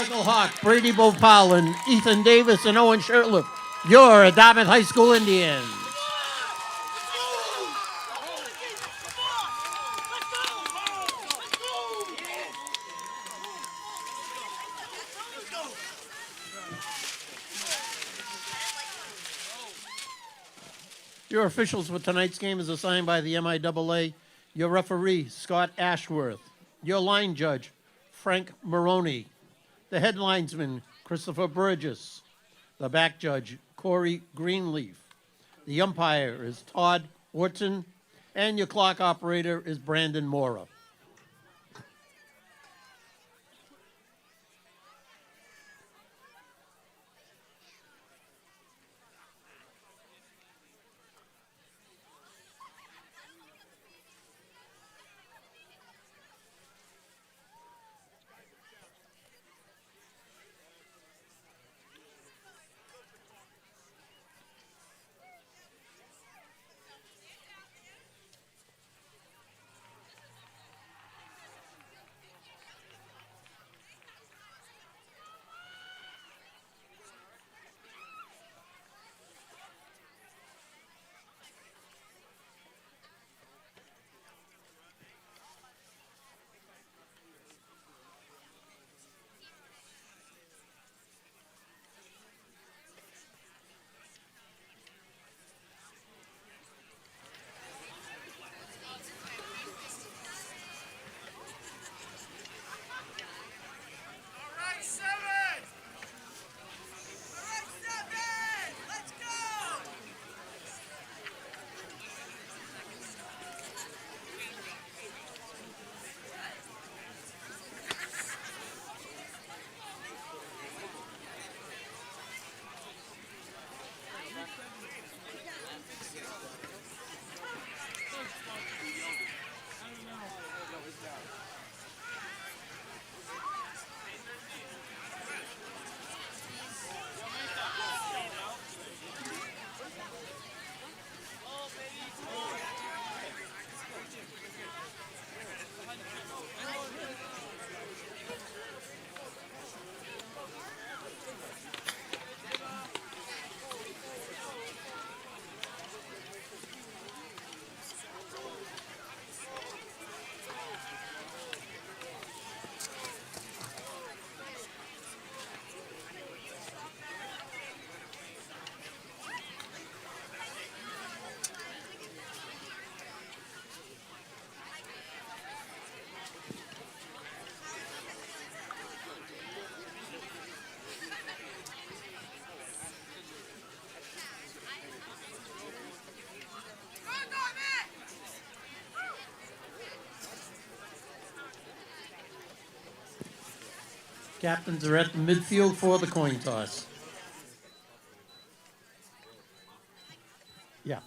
Michael Hawk, Brady Bhopal, and Ethan Davis, and Owen Shirtliff, your Dartmouth High School Indians. Your officials for tonight's game is assigned by the MIAA. Your referee, Scott Ashworth. Your line judge, Frank Maroney. The head linesman, Christopher Burgess. The back judge, Corey Greenleaf. The umpire is Todd Orton. And your clock operator is Brandon Mora. Captains are at the midfield for the coin toss. Yeah.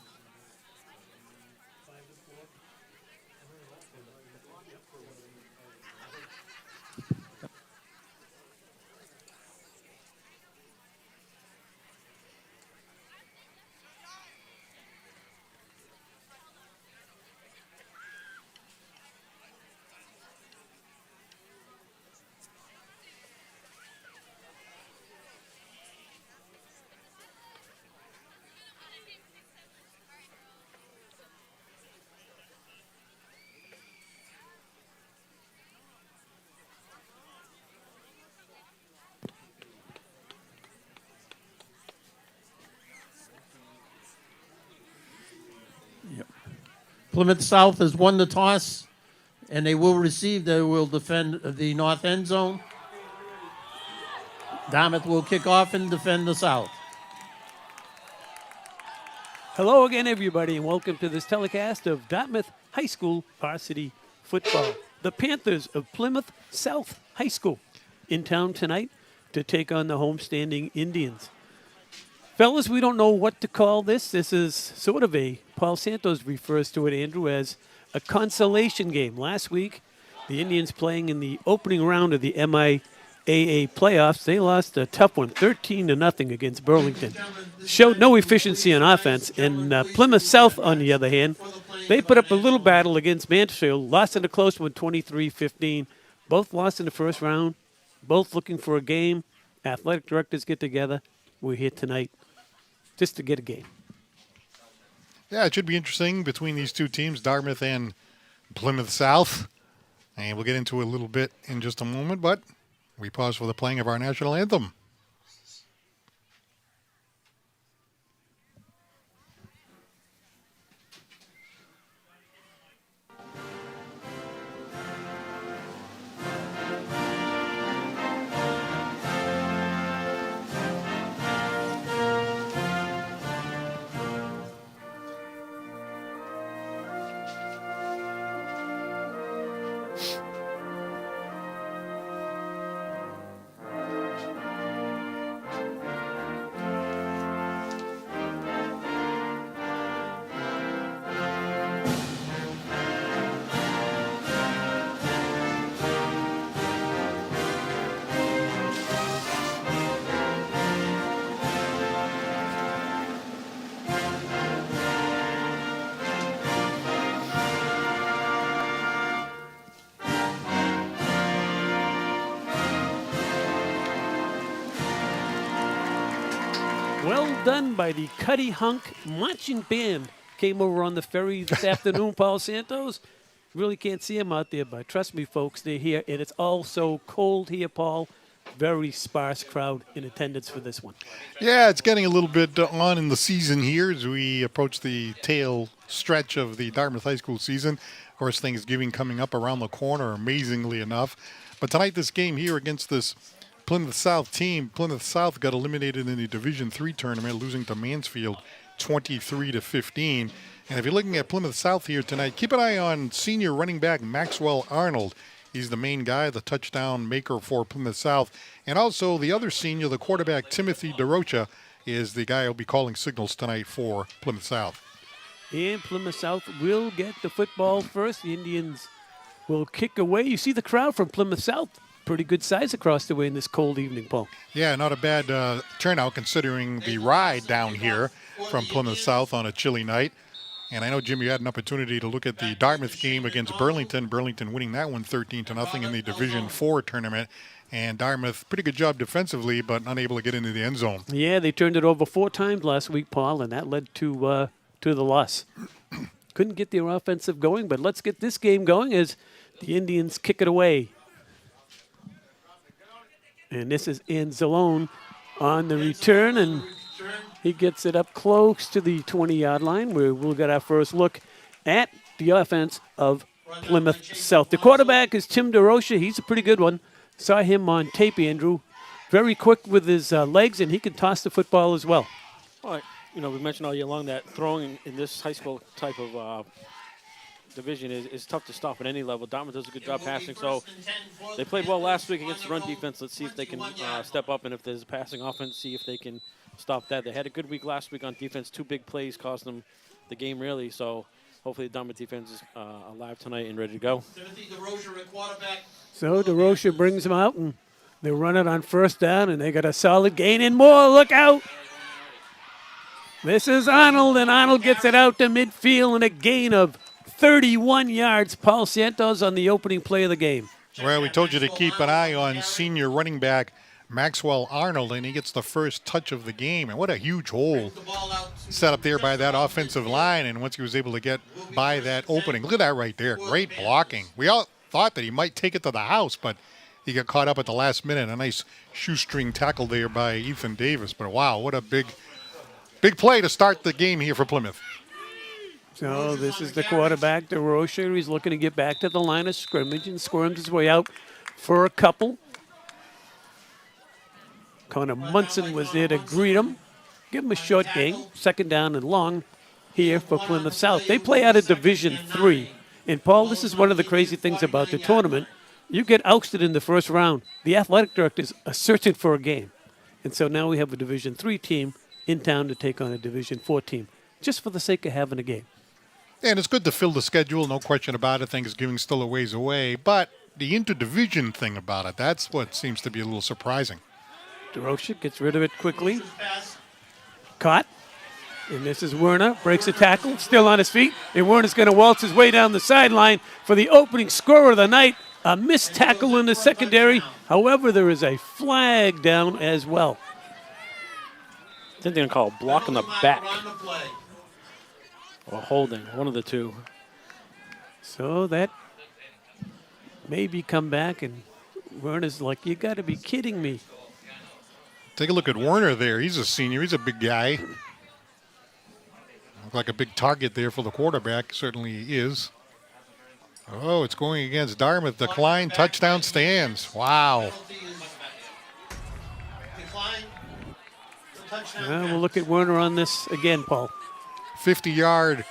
Plymouth South has won the toss, and they will defend the north end zone. Dartmouth will kick off and defend the south. Hello again, everybody, and welcome to this telecast of Dartmouth High School varsity football. The Panthers of Plymouth South High School in town tonight to take on the homestanding Indians. Fellas, we don't know what to call this. This is sort of Paul Santos refers to it, Andrew, as a consolation game. Last week, the Indians playing in the opening round of the MIAA playoffs, they lost a tough one, 13-0 against Burlington. Showed no efficiency on offense. And Plymouth South, on the other hand, they put up a little battle against Mansfield, lost in a close one, 23-15. Both lost in the first round both looking for a game. Athletic directors get together. We're here tonight just to get a game. Yeah, it should be interesting between these two teams, Dartmouth and Plymouth South. And we'll get into it a little bit in just a moment, but we pause for the playing of our national anthem. Well done by the Cuddy Hunk Marching Band. Came over on the ferry this afternoon, Paul Santos. Really can't see them out there, but trust me, folks, they're here. And it's all so cold here, Paul. Very sparse crowd in attendance for this one. Yeah, it's getting a little bit on in the season here as we approach the tail stretch of the Dartmouth High School season. Of course, Thanksgiving coming up around the corner, amazingly enough. But tonight, this game here against this Plymouth South team, Plymouth South got eliminated in the Division III tournament, losing to Mansfield 23-15. And if you're looking at Plymouth South here tonight, keep an eye on senior running back Maxwell Arnold. He's the main guy, the touchdown maker for Plymouth South. And also the other senior, the quarterback Timothy DeRocha, is the guy who'll be calling signals tonight for Plymouth South. And Plymouth South will get the football first. The Indians will kick away. You see the crowd from Plymouth South. Pretty good size across the way in this cold evening, Paul. Yeah, not a bad turnout considering the ride down here from Plymouth South on a chilly night. And I know, Jim, you had an opportunity to look at the Dartmouth game against Burlington. Burlington winning that one 13-0 in the Division IV tournament. And Dartmouth, pretty good job defensively, but unable to get into the end zone. Yeah, they turned it over 4 times last week, Paul, and that led to the loss. Couldn't get their offensive going, but let's get this game going as the Indians kick it away. And this is Anzalone on the return, and he gets it up close to the 20-yard line where we'll get our first look at the offense of Plymouth South. The quarterback is Tim DeRocha. He's a pretty good one. Saw him on tape, Andrew. Very quick with his legs, and he can toss the football as well. Well, we mentioned all year long that throwing in this high school type of division is tough to stop at any level. Dartmouth does a good job passing, so they played well last week against the run defense. Let's see if they can step up, and if there's a passing offense, see if they can stop that. They had a good week last week on defense. 2 big plays cost them the game, really, so hopefully the Dartmouth defense is alive tonight and ready to go. So DeRocha brings them out, and they run it on first down, and they got a solid gain and more. Look out! This is Arnold, and Arnold gets it out to midfield and a gain of 31 yards. Paul Santos on the opening play of the game. Well, we told you to keep an eye on senior running back Maxwell Arnold, and he gets the first touch of the game. And what a huge hole set up there by that offensive line. And once he was able to get by that opening, look at that right there. Great blocking. We all thought that he might take it to the house, but he got caught up at the last minute. A nice shoestring tackle there by Ethan Davis. But wow, what a big play to start the game here for Plymouth. So this is the quarterback, DeRocha. He's looking to get back to the line of scrimmage and squirms his way out for a couple. Connor Munson was there to greet him. Give him a short gain. 2nd down and long here for Plymouth South. They play out of Division III. And, Paul, this is one of the crazy things about the tournament. You get ousted in the first round. The athletic directors are searching for a game. And so now we have a Division III team in town to take on a Division IV team, just for the sake of having a game. And it's good to fill the schedule, no question about it. Thanksgiving's still a ways away. But the interdivision thing about it, that's what seems to be a little surprising. DeRocha gets rid of it quickly. Caught. And this is Werner. Breaks a tackle. Still on his feet. And Werner's going to waltz his way down the sideline for the opening score of the night. A missed tackle in the secondary. However, there is a flag down as well. I think they're going to call a block in the back or holding, one of the two. So that maybe come back, and Werner's like, you got to be kidding me. Take a look at Werner there. He's a senior. He's a big guy. Look like a big target there for the quarterback. Certainly he is. Oh, it's going against Dartmouth. Decline, touchdown stands. Wow. We'll look at Werner on this again, Paul. 50-yard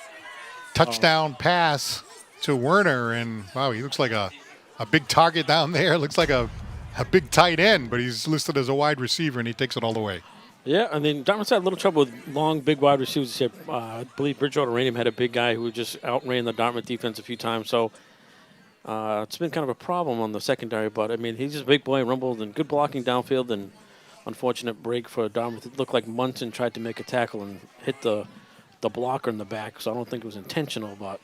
touchdown pass to Werner, and wow, he looks like a big target down there. Looks like a big tight end, but he's listed as a wide receiver, and he takes it all the way. Yeah, I mean, Dartmouth's had a little trouble with long, big wide receivers. I believe Bridgewater Rainham had a big guy who just outran the Dartmouth defense a few times, so it's been kind of a problem on the secondary. But, I mean, he's just a big boy, rumbled, and good blocking downfield, and unfortunate break for Dartmouth. It looked like Munson tried to make a tackle and hit the blocker in the back, so I don't think it was intentional, but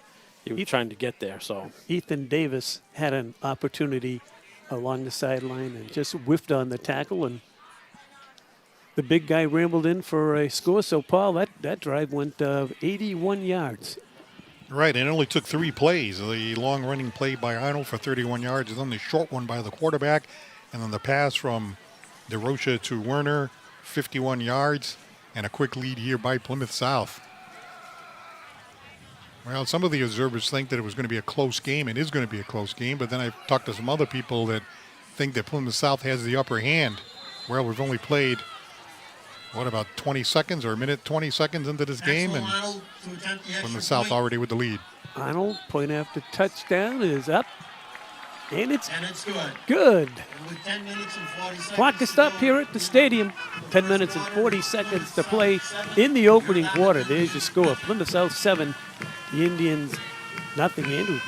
he was trying to get there. So Ethan Davis had an opportunity along the sideline and just whiffed on the tackle, and the big guy rambled in for a score. So, Paul, that drive went 81 yards. Right, and it only took 3 plays. The long running play by Arnold for 31 yards, and then the short one by the quarterback, and then the pass from DeRocha to Werner, 51 yards, and a quick lead here by Plymouth South. Well, some of the observers think that it was going to be a close game. It is going to be a close game, but then I've talked to some other people that think that Plymouth South has the upper hand. Well, we've only played, about 20 seconds or a minute, 20 seconds into this game, and Plymouth South already with the lead. Arnold, point after touchdown, is up, and it's good. Good. And with 10 minutes and 40 seconds Clock is stopped here at the stadium. 10 minutes and 40 seconds to play in the opening quarter. There's your score. Plymouth South 7, the Indians nothing. Andrew,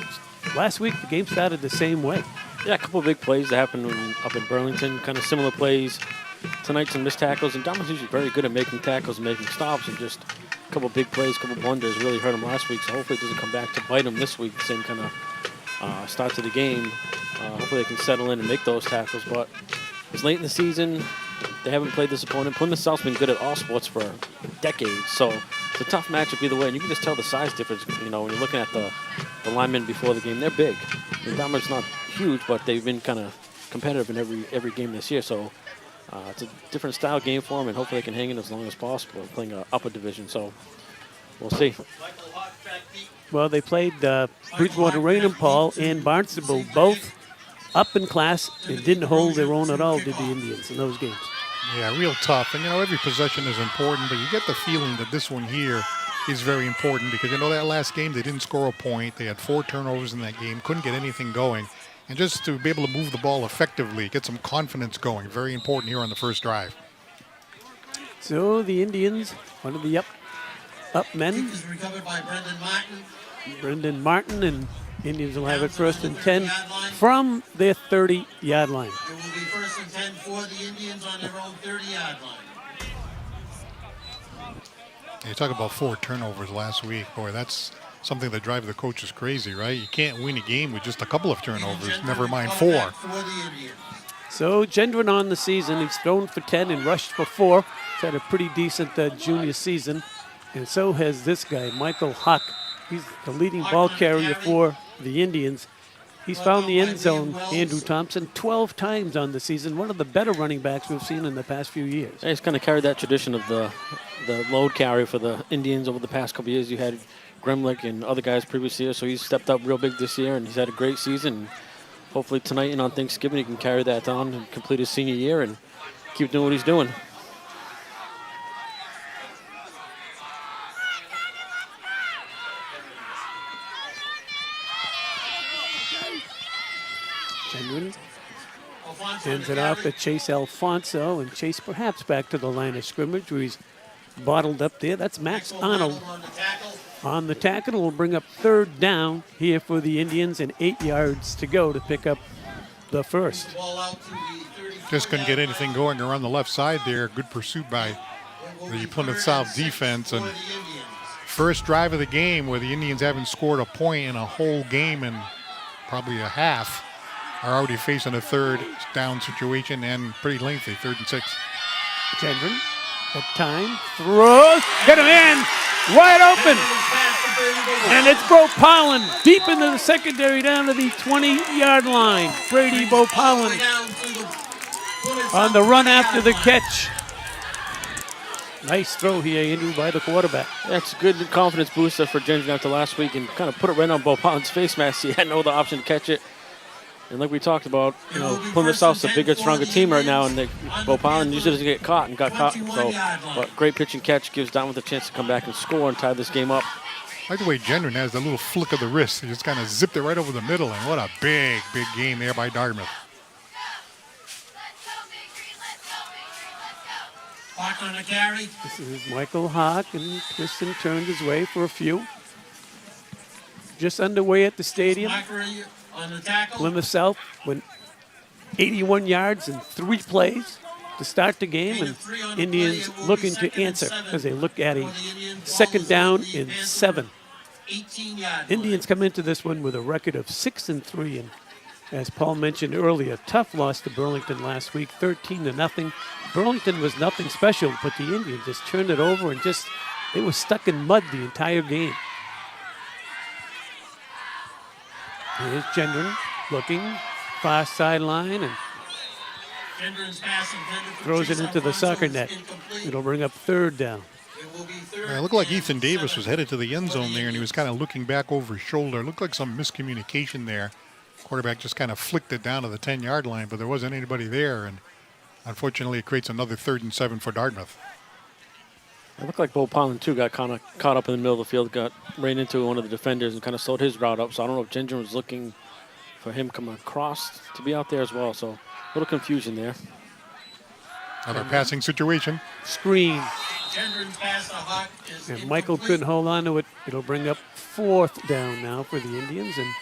last week the game started the same way. yeah, a couple of big plays that happened up in Burlington, kind of similar plays. Tonight, some missed tackles, and Dartmouth's usually very good at making tackles and making stops, and just a couple of big plays, a couple of blunders really hurt them last week, so hopefully it doesn't come back to bite them this week. Same kind of start to the game. Hopefully they can settle in and make those tackles, but it's late in the season. They haven't played this opponent. Plymouth South's been good at all sports for decades, so it's a tough matchup either way, and you can just tell the size difference, when you're looking at the linemen before the game. They're big. I mean, Dartmouth's not huge, but they've been kind of competitive in every game this year, so it's a different style game for them, and hopefully they can hang in as long as possible playing an upper division, so we'll see. Well, they played Bridgewater Rainham, Paul, and Barnstable, both up in class, and didn't hold their own at all, did the Indians, in those games. Yeah, real tough. And, every possession is important, but you get the feeling that this one here is very important because, that last game they didn't score a point. They had 4 turnovers in that game, couldn't get anything going. And just to be able to move the ball effectively, get some confidence going, very important here on the first drive. So the Indians, one of the up men, is recovered by Brendan Martin, and Indians will have it first and 10 from their 30-yard line. It will be first and 10 for the Indians on their own 30-yard line. You talk about 4 turnovers last week. Boy, that's something that drives the coaches crazy, right? You can't win a game with just a couple of turnovers, never mind 4. So Gendron on the season, he's thrown for 10 and rushed for 4. He's had a pretty decent junior season. And so has this guy, Michael Huck. He's the leading ball carrier for the Indians. He's found the end zone, Andrew Thompson, 12 times on the season. One of the better running backs we've seen in the past few years. Yeah, he's kind of carried that tradition of the load carry for the Indians over the past couple of years. You had Gremlick and other guys previous year, so he's stepped up real big this year, and he's had a great season. Hopefully tonight and on Thanksgiving he can carry that on and complete his senior year and keep doing what he's doing. Gendron hands it off to Chase Alfonso, and Chase perhaps back to the line of scrimmage where he's bottled up there. That's Max Arnold on the tackle. Will bring up 3rd down here for the Indians, and 8 yards to go to pick up the first. Just couldn't get anything going around the left side there. Good pursuit by the Plymouth South defense. And first drive of the game where the Indians haven't scored a point in a whole game and probably a half. are already facing a third down situation and pretty lengthy, 3rd and 6. Gendron at time throws, get him in, wide open. And it's Bo Pollen deep into the secondary down to the 20-yard line. Brady Bo Pollen on the run after the catch. Nice throw here, Andrew, by the quarterback. That's a good confidence booster for Gendron after last week and kind of put it right on Bo Pollen's face mask. He had no other option to catch it. And like we talked about, Plymouth South's a bigger, stronger team right now, and Bo Pollen usually doesn't get caught and got caught. So, but great pitch and catch gives Dartmouth a chance to come back and score and tie this game up. I like the way Gendron has the little flick of the wrist. He just kind of zipped it right over the middle, and what a big, big game there by Dartmouth. Hawk on the carry. This is Michael Hawk, and Twiston turned his way for a few. Just underway at the stadium. On the tackle. Plymouth South went 81 yards in 3 plays to start the game, and Indians looking to answer as they look at a 2nd down and 7. Indians come into this one with a record of 6-3, and as Paul mentioned earlier, tough loss to Burlington last week, 13-0. Burlington was nothing special, but the Indians just turned it over and they were stuck in mud the entire game. Here's Gendron looking, far sideline, and throws it into the soccer net. It'll bring up 3rd down. It looked like Ethan Davis was headed to the end zone there, and he was kind of looking back over his shoulder. It looked like some miscommunication there. Quarterback just kind of flicked it down to the 10-yard line, but there wasn't anybody there, and unfortunately it creates another 3rd and 7 for Dartmouth. It looked like Bo Pollen, too, got kind of caught up in the middle of the field, ran into one of the defenders and kind of slowed his route up. So I don't know if Gendron was looking for him coming across to be out there as well. So a little confusion there. Another passing situation. Screen. And Michael couldn't hold on to it. It'll bring up 4th down now for the Indians, and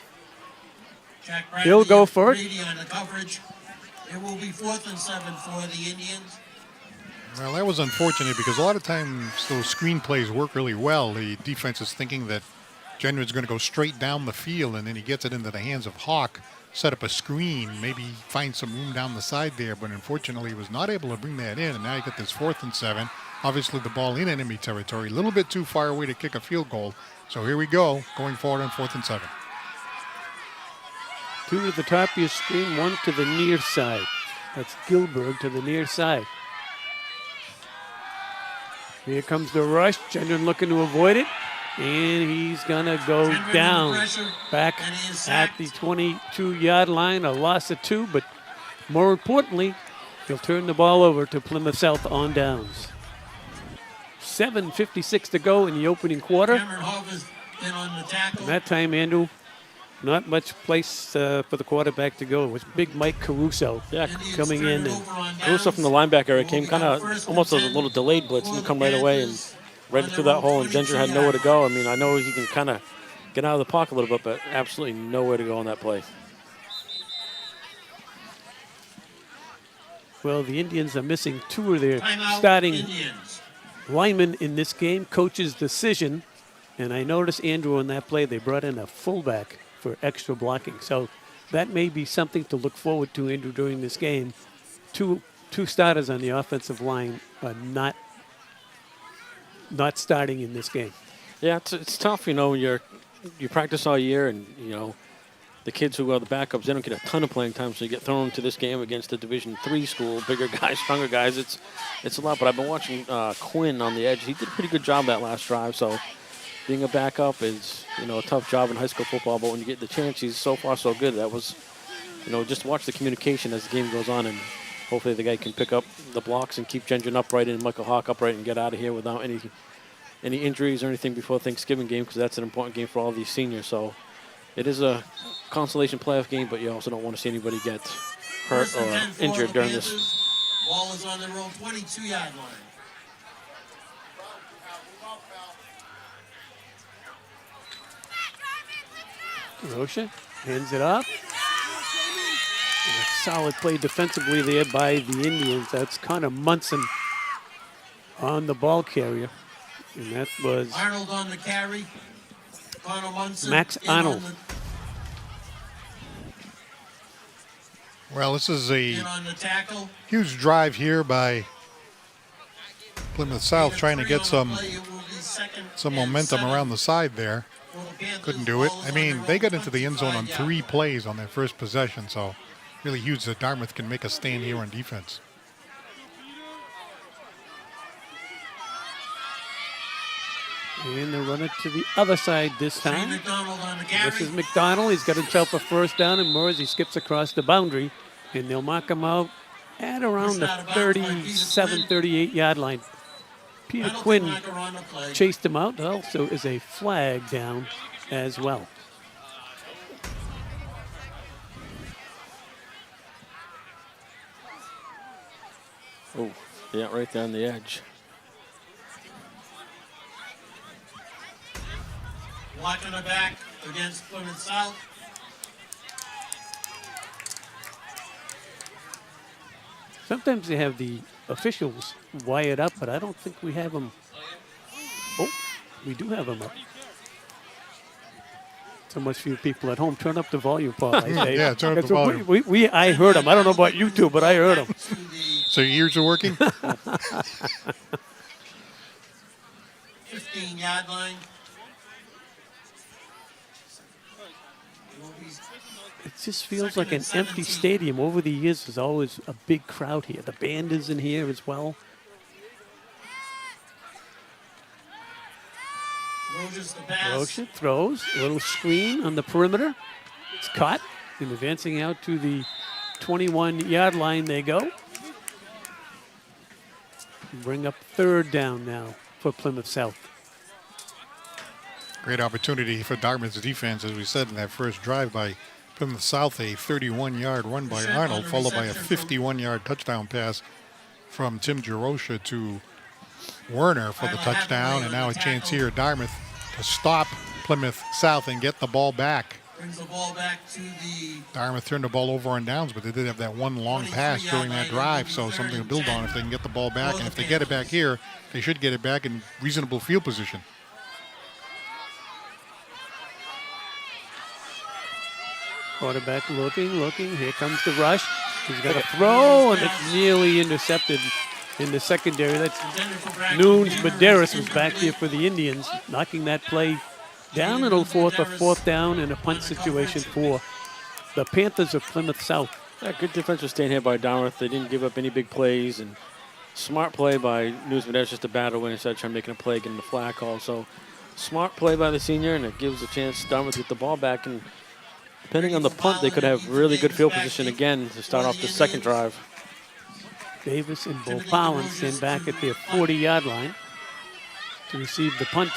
he'll go for it. It will be 4th and 7 for the Indians. Well, that was unfortunate because a lot of times those screen plays work really well. The defense is thinking that Gendron's going to go straight down the field, and then he gets it into the hands of Hawk, set up a screen, maybe find some room down the side there, but unfortunately he was not able to bring that in, and now you get this 4th and 7. Obviously the ball in enemy territory, a little bit too far away to kick a field goal. So here we go, going forward on 4th and 7. 2 to the top of your screen, 1 to the near side. That's Gilbert to the near side. Here comes the rush. Gendron looking to avoid it. And he's going to go down back at the 22-yard line. A loss of 2, but more importantly, he'll turn the ball over to Plymouth South on downs. 7:56 to go in the opening quarter. And that time, Andrew, not much place for the quarterback to go. It was big Mike Caruso coming in. And Caruso from the linebacker area came kind of almost a little delayed blitz and come right away and right through that hole, and Gendron had nowhere to go. I mean, I know he can kind of get out of the pocket a little bit, but absolutely nowhere to go on that play. Well, the Indians are missing 2 of their starting linemen in this game. Coach's decision. And I noticed, Andrew, on that play, they brought in a fullback for extra blocking. So that may be something to look forward to, Andrew, during this game. Two starters on the offensive line are not starting in this game. Yeah, it's tough, you know, you practice all year, and, you know, the kids who are the backups, they don't get a ton of playing time, so you get thrown into this game against a Division III school, bigger guys, stronger guys. It's a lot, but I've been watching Quinn on the edge. He did a pretty good job that last drive, so being a backup is, you know, a tough job in high school football, but when you get the chance, he's so far so good. That was, you know, just watch the communication as the game goes on, and hopefully the guy can pick up the blocks and keep Gendron upright and Michael Hawk upright and get out of here without any injuries or anything before Thanksgiving game, because that's an important game for all these seniors. So it is a consolation playoff game, but you also don't want to see anybody get hurt or injured during this. Ball is on their own 22-yard line. Rocha hands it off. And a solid play defensively there by the Indians. That's Connor Munson on the ball carrier. And that was Arnold on the carry. Connor Munson Max Arnold. Well, this is a In on the tackle. huge drive here by Plymouth South, trying to get some momentum around the side there. Couldn't do it. I mean, they got into the end zone on 3 plays on their first possession, so really huge that Dartmouth can make a stand here on defense. And they run it to the other side this time. McDonald on the This carry. is McDonald. He's got himself a first down, and Murs, he skips across the boundary, and they'll mark him out at around the 37, 38-yard line. Peter Penalty Quinn marker on the play. chased him out. There also is a flag down as well. Oh, yeah, right there on the edge. Watching the back against Plymouth South. Sometimes they have the officials wired up, but I don't think we have them. Oh, we do have them up. So much for you people at home. Turn up the volume, Paul. I say. Yeah, turn up the Because volume. I heard them. I don't know about you two, but I heard them. To the So your ears are working? 15-yard line. It just feels like an empty stadium. Over the years, there's always a big crowd here. The band is in here as well. Rogers the pass. Rocha throws. A little screen on the perimeter. It's caught. And advancing out to the 21-yard line they go. Bring up third down now for Plymouth South. Great opportunity for Dartmouth's defense, as we said in that first drive by Plymouth South, a 31-yard run by Arnold, followed by a 51-yard touchdown pass from Tim Jerosha to Werner for the touchdown. And now a chance here, Dartmouth, to stop Plymouth South and get the ball back. Brings the ball back to the Dartmouth turned the ball over on downs, but they did have that one long pass during that drive, so something to build on if they can get the ball back. And if they get it back here, they should get it back in reasonable field position. Quarterback looking. Here comes the rush. He's got a throw, and it's nearly intercepted in the secondary. That's intended for Bragg. Nunes Medeiros was back here for the Indians, knocking that play down. It'll force a fourth down and a punt situation for the Panthers of Plymouth South. Yeah, good defensive stand here by Dartmouth. They didn't give up any big plays, and smart play by Nunes Medeiros just to battle in instead of trying to make a play, getting the flag call. So smart play by the senior, and it gives a chance Dartmouth to get the ball back. And depending on the punt, they could have really good field position again to start off the second drive. Davis and Bo Collins stand back at their 40-yard line to receive the punt.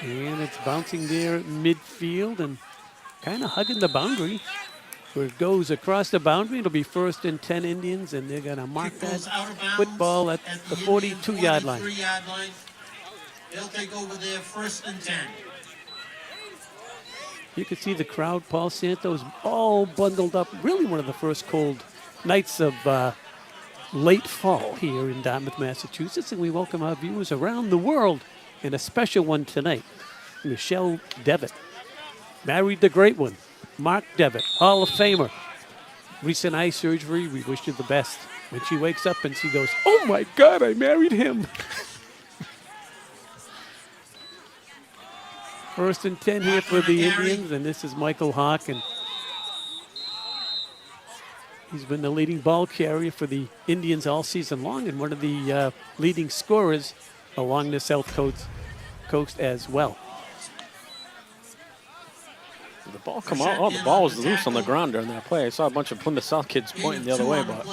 And it's bouncing there at midfield and kind of hugging the boundary. Where it goes across the boundary, it'll be 1st and 10 Indians, and they're going to mark Kick that goes out of bounds football at the 42-yard line. 43-yard line. They'll take over there 1st and 10. You can see the crowd. Paul Santos all bundled up. Really one of the first cold nights of late fall here in Dartmouth, Massachusetts. And we welcome our viewers around the world in a special one tonight. Michelle Devitt married the great one, Mark Devitt, Hall of Famer. Recent eye surgery. We wish you the best. When she wakes up and she goes, "Oh my God, I married him." 1st and 10 here for the Indians, and this is Michael Hawk, and he's been the leading ball carrier for the Indians all season long, and one of the leading scorers along the South Coast as well. The ball come out. Oh, the ball was loose on the ground during that play. I saw a bunch of Plymouth South kids pointing the other way, but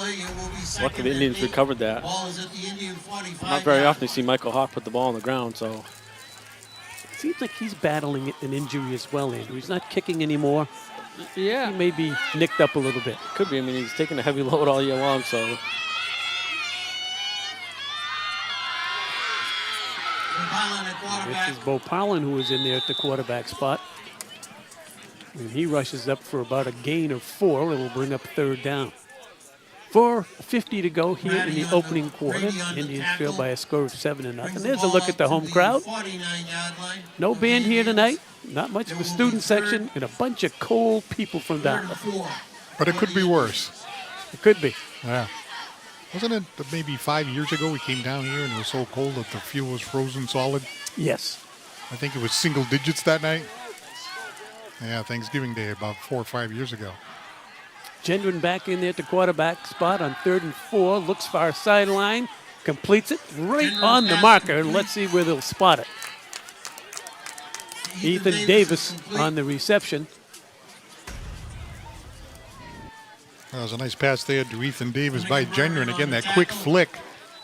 luckily the Indians recovered that. Ball is at the Indian 45. Not very often you see Michael Hawk put the ball on the ground, so Seems like he's battling an injury as well, Andrew. He's not kicking anymore. yeah, He may be nicked up a little bit. could be. I mean, he's taking a heavy load all year long, so This is Bo Pollen who is in there at the quarterback spot. And he rushes up for about a gain of 4. It will bring up 3rd down. 4:50 to go here in the opening quarter. Indians trail by a score of 7-0. There's a look at the home crowd. No band here tonight. Not much of a student section, and a bunch of cold people from Dartmouth. But it could be worse. It could be. Yeah. Wasn't it maybe 5 years ago we came down here and it was so cold that the field was frozen solid? Yes. I think it was single digits that night. Yeah, Thanksgiving Day about 4 or 5 years ago. Gendron back in there at the quarterback spot on 3rd and 4. Looks far sideline. Completes it right on the marker. Let's see where they'll spot it. Ethan Davis on the reception. That was a nice pass there to Ethan Davis by Gendron. Again, that quick flick.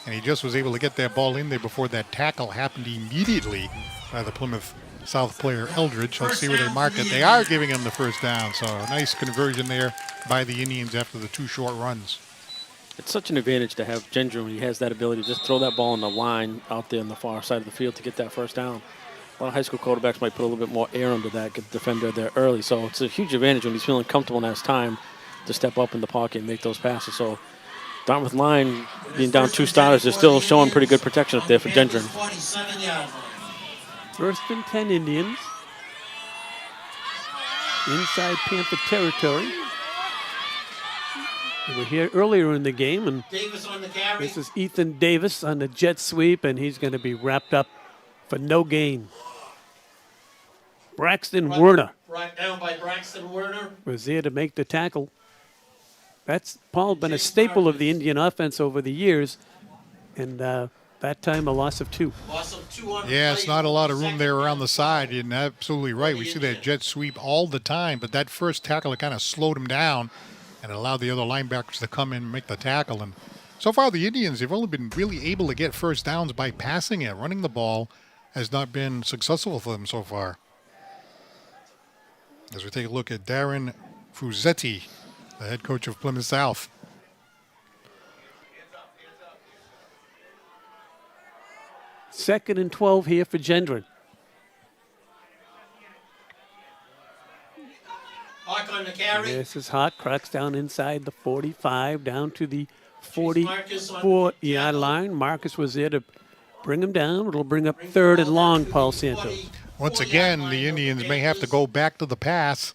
And he just was able to get that ball in there before that tackle happened immediately by the Plymouth South player Eldridge. Let's see where they mark it. They are giving him the first down. So a nice conversion there by the Indians after the 2 short runs. It's such an advantage to have Gendron when he has that ability to just throw that ball on the line out there on the far side of the field to get that first down. A lot of high school quarterbacks might put a little bit more air under that, get the defender there early. So it's a huge advantage when he's feeling comfortable and has time to step up in the pocket and make those passes. So Dartmouth line being down 2 starters is still showing pretty good protection up there for Gendron. 1st and 10 Indians. Inside Panther territory. We were here earlier in the game, and Davis on the carry. this is Ethan Davis on the jet sweep, and he's going to be wrapped up for no gain. Braxton Werner Brought down by Braxton Werner. was there to make the tackle. That's, Paul, been a staple of the Indian offense over the years, and that time a loss of 2. Loss of 2 on the Yeah, it's play. not a lot of room there around the side. You're absolutely right. We see that jet sweep all the time, but that first tackle, it kind of slowed him down and allowed the other linebackers to come in and make the tackle. And so far, the Indians, they've only been really able to get first downs by passing it. Running the ball has not been successful for them so far. As we take a look at Darren Fuzetti, the head coach of Plymouth South. Second and 12 here for Gendron. Hawk on the carry. This is Hawk, cracks down inside the 45, down to the Marcus on 44-yard line. Marcus was there to bring him down. It'll bring up 3rd and long, Paul Santos. Once again, the Indians may have to go back to the pass,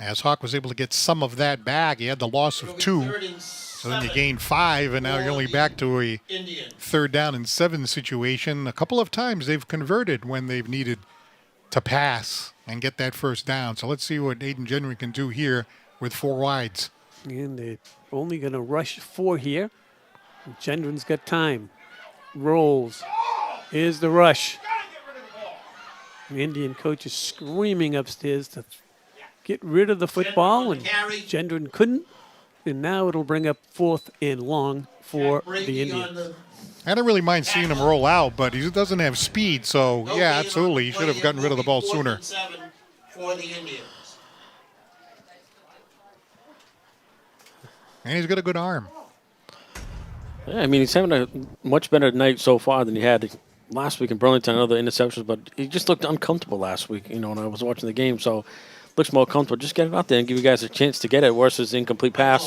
as Hawk was able to get some of that back. He had the loss of 2, so then you gain 5, and now you're only back to a 3rd down and 7 situation. A couple of times they've converted when they've needed to pass and get that first down. So let's see what Aiden Gendron can do here with 4 wides. And they're only going to rush 4 here. Gendron's got time. Rolls. Here's the rush. The Indian coach is screaming upstairs to get rid of the football, and Gendron couldn't. And now it'll bring up 4th and long for the Indians. I don't really mind seeing him roll out, but he doesn't have speed, so yeah, absolutely. He should have gotten rid of the ball sooner. For the Indians. And he's got a good arm. Yeah, I mean, he's having a much better night so far than he had last week in Burlington. Other interceptions, but he just looked uncomfortable last week, when I was watching the game. So looks more comfortable. Just get it out there and give you guys a chance to get it versus incomplete pass.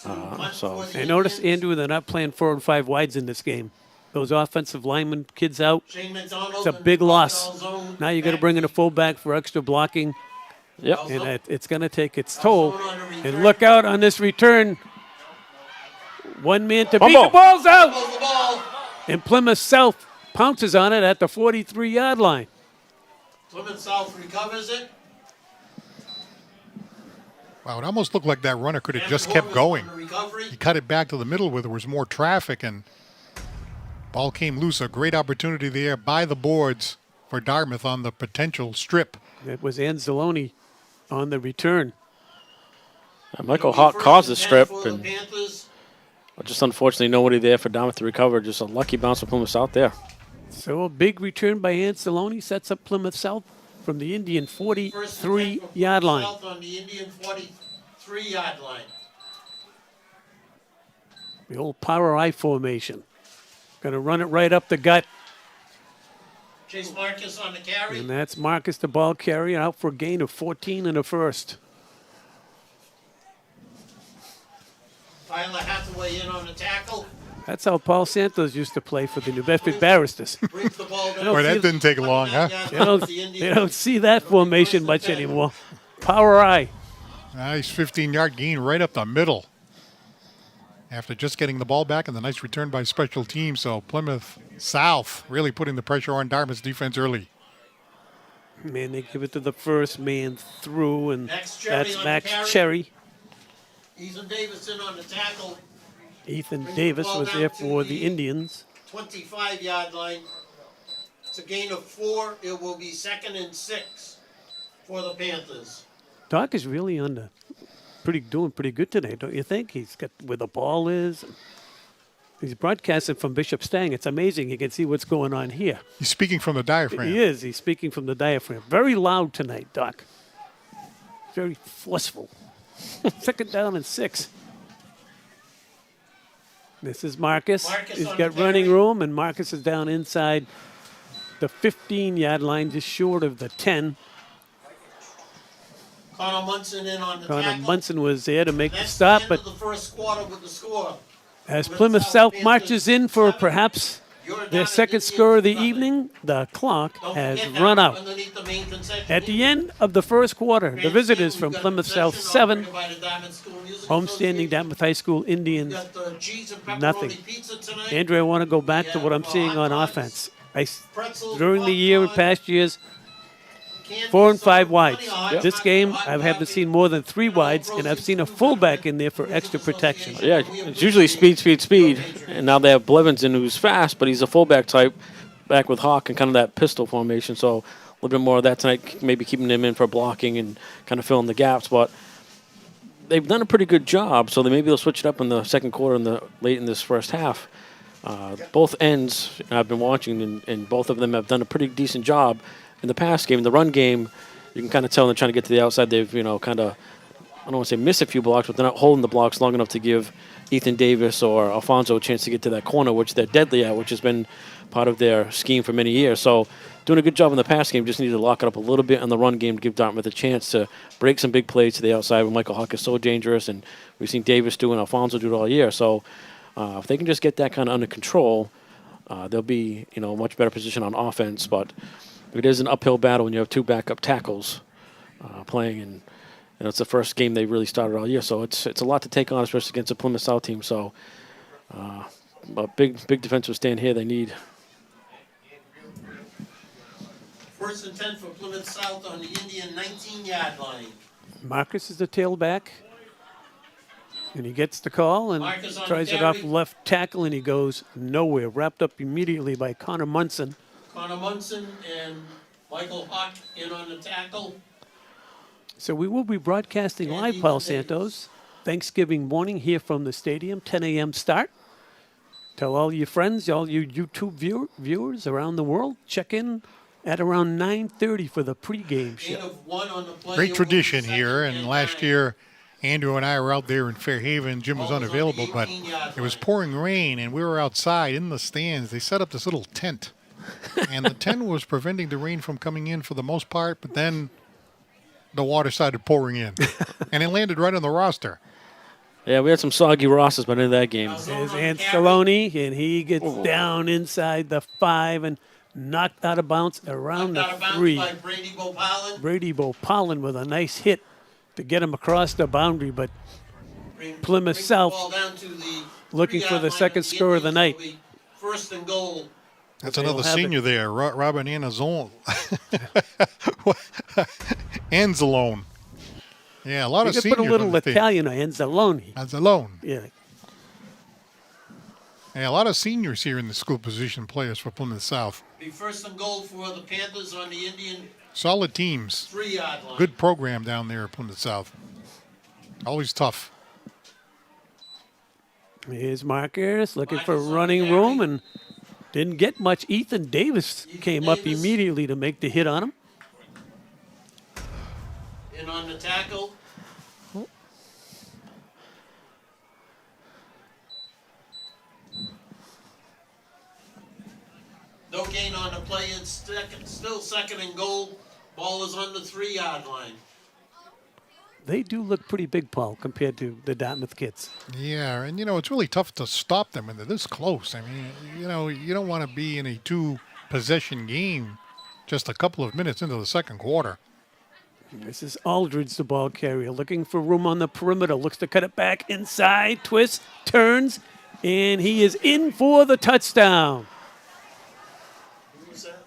I noticed, Andrew, they're not playing 4 and 5 wides in this game. Those offensive linemen, kids out. It's a big loss. Now you got to bring in a fullback for extra blocking. Yep. And it's going to take its toll. And look out on this return. One man to beat. The ball's out. And Plymouth South pounces on it at the 43-yard line. Plymouth South recovers it. Wow, it almost looked like that runner could have just kept going. He cut it back to the middle where there was more traffic, and ball came loose. A great opportunity there by the boards for Dartmouth on the potential strip. It was Anzalone on the return. Michael Hawk caused the strip, and just unfortunately nobody there for Dartmouth to recover. Just a lucky bounce for Plymouth South there. So a big return by Anzalone sets up Plymouth South from the Indian 43-yard line. On the Indian 43-yard line. The old power I formation. Going to run it right up the gut. Chase Marcus on the carry. And that's Marcus, the ball carrier, out for a gain of 14 in the first. Tyler Hathaway in on the tackle. That's how Paul Santos used to play for the New Bedford Barristers. Brings the ball down. Boy, that didn't take long, huh? You don't see that formation much anymore. Power eye. Nice 15-yard gain right up the middle. After just getting the ball back, and the nice return by special teams. So Plymouth South really putting the pressure on Dartmouth's defense early. Man, they give it to the first man through, and Max Cherry that's on Max the carry. Cherry. Ethan Davis in on the tackle. Ethan Brings the Davis ball was down there to for the the Indians. 25-yard line. It's a gain of 4. It will be 2nd and 6 for the Panthers. Doc is really on the doing pretty good today, don't you think? He's got where the ball is. He's broadcasting from Bishop Stang. It's amazing. You can see what's going on here. He's speaking from the diaphragm. He is. He's speaking from the diaphragm. Very loud tonight, Doc. Very forceful. 2nd down and 6. This is Marcus. Marcus He's on got the running carry. room, and Marcus is down inside the 15-yard line, just short of the 10. Connor Munson in on the Connor tackle. Munson was there to make the That's stop, the end but of the first quarter with the score. as Plymouth South marches in for perhaps their second score of the evening, the clock Don't has forget that run out. underneath the main concession At the booth. end of the first quarter, the Grandstand, visitors we've from got a Plymouth South concession 7, operated by the Dartmouth School Music homestanding Association. Dartmouth High School We've Indians, got the cheese and pepperoni nothing. pizza tonight. Andrew, I want to go back to what I'm seeing on offense. During the year and past years, Candy, 4 and soda, 5 wides. plenty of hot This game, hot I haven't coffee, seen more than 3 wides, and I've seen a fullback in there for extra protection. Yeah, it's usually speed, speed, speed. And now they have Blevinson, who's fast, but he's a fullback type, back with Hawk and kind of that pistol formation. So a little bit more of that tonight, maybe keeping them in for blocking and kind of filling the gaps. But they've done a pretty good job, so maybe they'll switch it up in the second quarter and late in this first half. Both ends I've been watching, and both of them have done a pretty decent job. In the past game, the run game, you can kind of tell they're trying to get to the outside. They've, kind of, I don't want to say miss a few blocks, but they're not holding the blocks long enough to give Ethan Davis or Alfonso a chance to get to that corner, which they're deadly at, which has been part of their scheme for many years. So doing a good job in the pass game, just need to lock it up a little bit in the run game to give Dartmouth a chance to break some big plays to the outside when Michael Hawk is so dangerous, and we've seen Davis do and Alfonso do it all year. So if they can just get that kind of under control, they'll be, a much better position on offense. But it is an uphill battle when you have 2 backup tackles playing, and it's the first game they really started all year. So it's a lot to take on, especially against a Plymouth South team. So a big defensive stand here they need. 1st and 10 for Plymouth South on the Indian 19-yard line. Marcus is the tailback, and he gets the call and Marcus on tries the it off carry. left tackle, and he goes nowhere. Wrapped up immediately by Connor Munson. Connor Munson and Michael Hawk in on the tackle. So we will be broadcasting And live, Ethan Paul Davis. Santos, Thanksgiving morning here from the stadium, 10 a.m. start. Tell all your friends, all you YouTube viewers around the world, check in at around 9:30 for the pregame Gain show. of 1 on the play. Great It will be tradition 2nd here, and last 9. year Andrew and I were out there in Fairhaven. Jim was Ball was on the unavailable, but 18-yard it was line. pouring rain, and we were outside in the stands. They set up this little tent, and the tent was preventing the rain from coming in for the most part, but then the water started pouring in, and it landed right on the roster. Yeah, we had some soggy Rosses by the end of that game. There's Anceloni, and he gets down inside the 5 and knocked out of bounds around Knocked out of the bounds 3. by Brady Bopalin. Brady Bopalin with a nice hit to get him across the boundary, but Plymouth Brings the South ball down to the looking for 3-yard the line second of score of the Indians. night. It'll be 1st and goal. That's They another will have senior there, Robin Anzalone. Anzalone. Yeah, a lot You of could seniors. put a little on the team. Italian on Anzaloni. Anzalone. Yeah. Yeah, a lot of seniors here in the school position players for Plymouth South. Be 1st and goal for the Panthers on the Indian Solid teams. 3-yard line. Good program down there at Plymouth South. Always tough. Here's Marcus looking for Marcus on running the room carry. and didn't get much. Ethan Davis came up Davis. immediately to make the hit on him. In on the tackle. No gain on the play. It's still 2nd and goal. Ball is on the 3-yard line. they do look pretty big, Paul, compared to the Dartmouth kids. Yeah, and it's really tough to stop them when they're this close. I mean, you don't want to be in a two-possession game just a couple of minutes into the second quarter. This is Aldridge, the ball carrier, looking for room on the perimeter. Looks to cut it back inside, twists, turns, and he is in for the touchdown.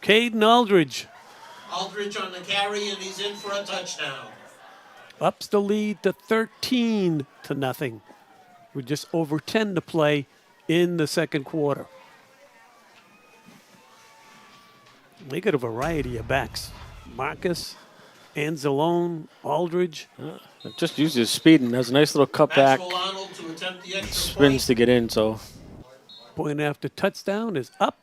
Caden Aldridge Aldridge on the carry, and he's in for a touchdown. ups the lead to 13-0. With just over 10 to play in the second quarter. They got a variety of backs. Marcus, Anzalone, Aldridge. Just uses his speed and has a nice little cut back. Maxwell Arnold to attempt the extra Spins to get in, so. Point after touchdown is up,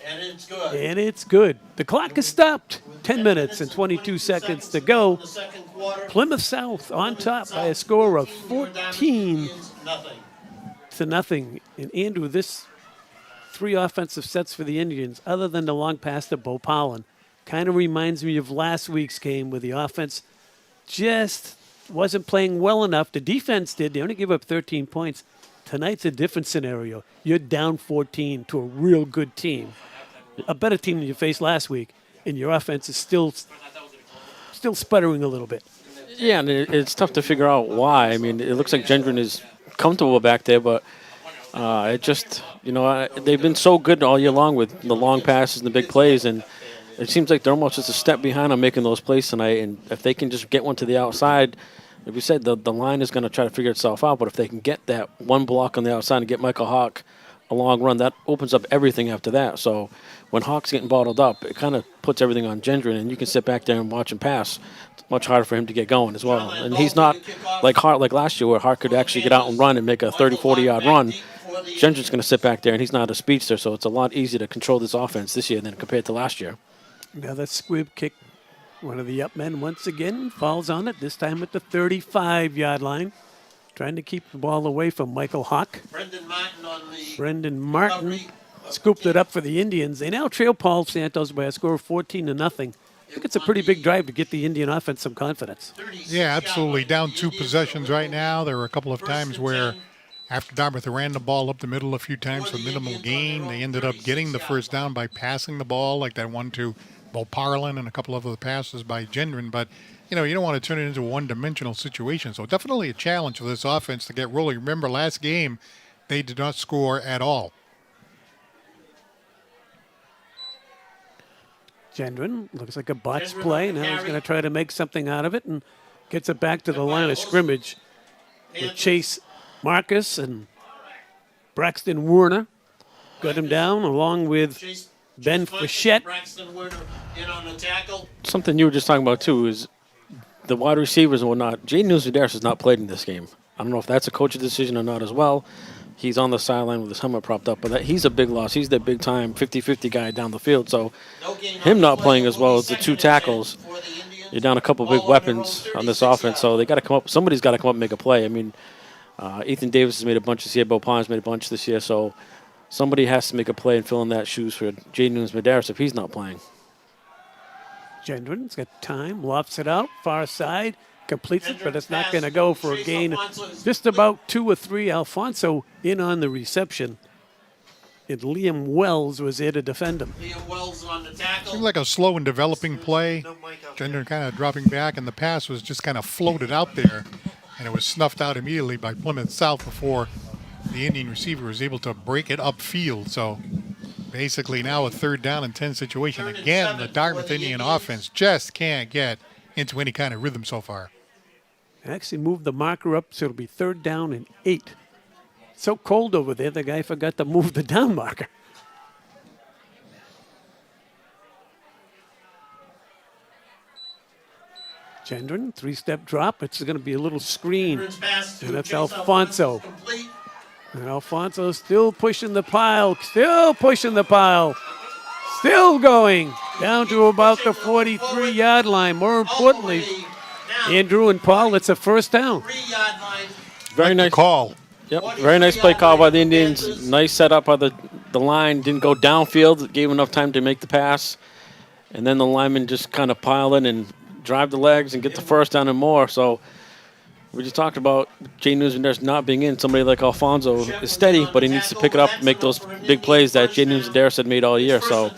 and it's good. and it's good. The clock is stopped. 10 minutes and 22 seconds to go. The second quarter. Plymouth South on top by a score of 14-0. And Andrew, this 3 offensive sets for the Indians, other than the long pass to Bo Pollen, kind of reminds me of last week's game where the offense just wasn't playing well enough. The defense did. They only gave up 13 points. Tonight's a different scenario. You're down 14 to a real good team, a better team than you faced last week, and your offense is still sputtering a little bit. Yeah, and it's tough to figure out why. I mean, it looks like Gendron is comfortable back there, but it just, they've been so good all year long with the long passes and the big plays, and it seems like they're almost just a step behind on making those plays tonight. And if they can just get one to the outside, like we said, the line is going to try to figure itself out, but if they can get that one block on the outside and get Michael Hawk a long run, that opens up everything after that. So when Hawk's getting bottled up, it kind of puts everything on Gendron, and you can sit back there and watch him pass. It's much harder for him to get going as well. And he's not like Hart like last year, where Hart could actually get out and run and make a 30, 40-yard run. Gendron's going to sit back there, and he's not a speedster, so it's a lot easier to control this offense this year than compared to last year. Another squib kick. One of the up men once again falls on it, this time at the 35-yard line. Trying to keep the ball away from Michael Hawk. Brendan Martin scooped it up for the Indians. They now trail Paul Santos by a score of 14-0. I think it's a pretty big drive to get the Indian offense some confidence. Yeah, absolutely. Down 2 possessions right now. There were a couple of times where after Dartmouth ran the ball up the middle a few times for minimal gain, they ended up getting the first down by passing the ball, like that one to Bo Parlin and a couple of other passes by Gendron. But, you don't want to turn it into a one-dimensional situation. So definitely a challenge for this offense to get rolling. Remember, last game, they did not score at all. Gendron looks like a botched play. Now he's going to try to make something out of it and gets it back to the line of scrimmage with Chase Marcus and Braxton Werner. Got him down along with Ben Frechette. Something you were just talking about, too, is the wide receivers and whatnot. Jaden Newsy-Daris has not played in this game. I don't know if that's a coach's decision or not as well. He's on the sideline with his helmet propped up, but he's a big loss. He's the big-time 50-50 guy down the field. So him not playing as well as the 2 tackles, you're down a couple big weapons on this offense. So they got to come up. Somebody's got to come up and make a play. I mean, Ethan Davis has made a bunch this year. Bo Pond's made a bunch this year. So somebody has to make a play and fill in that shoes for Jaden Newsy-Daris if he's not playing. Gendron's got time, lofts it out, far side, completes it, but it's not going to go for a gain. Just about 2 or 3. Alfonso in on the reception. And Liam Wells was there to defend him. Liam Wells on the tackle. Seemed like a slow and developing play. Gendron kind of dropping back, and the pass was just kind of floated out there, and it was snuffed out immediately by Plymouth South before the Indian receiver was able to break it upfield. So basically now a 3rd down and 10 situation. Again, the Dartmouth Indian offense just can't get into any kind of rhythm so far. Actually moved the marker up, so it'll be 3rd down and 8. So cold over there, the guy forgot to move the down marker. Gendron, 3-step drop. It's going to be a little screen. And that's Alfonso. And Alfonso still pushing the pile, still going down to about the 43-yard line. More importantly, Andrew and Paul, it's a 1st down. Very nice call. Yep, very nice play call by the Indians. Nice setup by the line. Didn't go downfield. Gave enough time to make the pass. And then the linemen just kind of pile in and drive the legs and get the 1st down and more. So We just talked about Jay Newsom's not being in. Somebody like Alfonso is steady, but he needs to pick it up and make those big plays that Jay Newsom had made all year. So,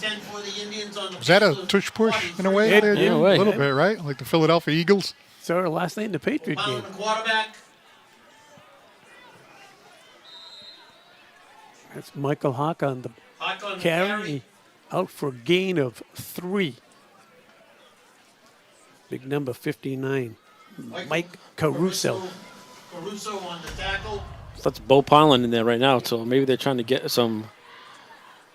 Was that a tush push in a way? It- there, in Jim? a way. A little bit, right? Like the Philadelphia Eagles. Saw her last night in the Patriot game. The quarterback. That's Michael Hawk on the Hawk on the carry. Out for a gain of 3. Big number 59, Mike Caruso. Caruso on the tackle. that's Bo Pollen in there right now. So maybe they're trying to get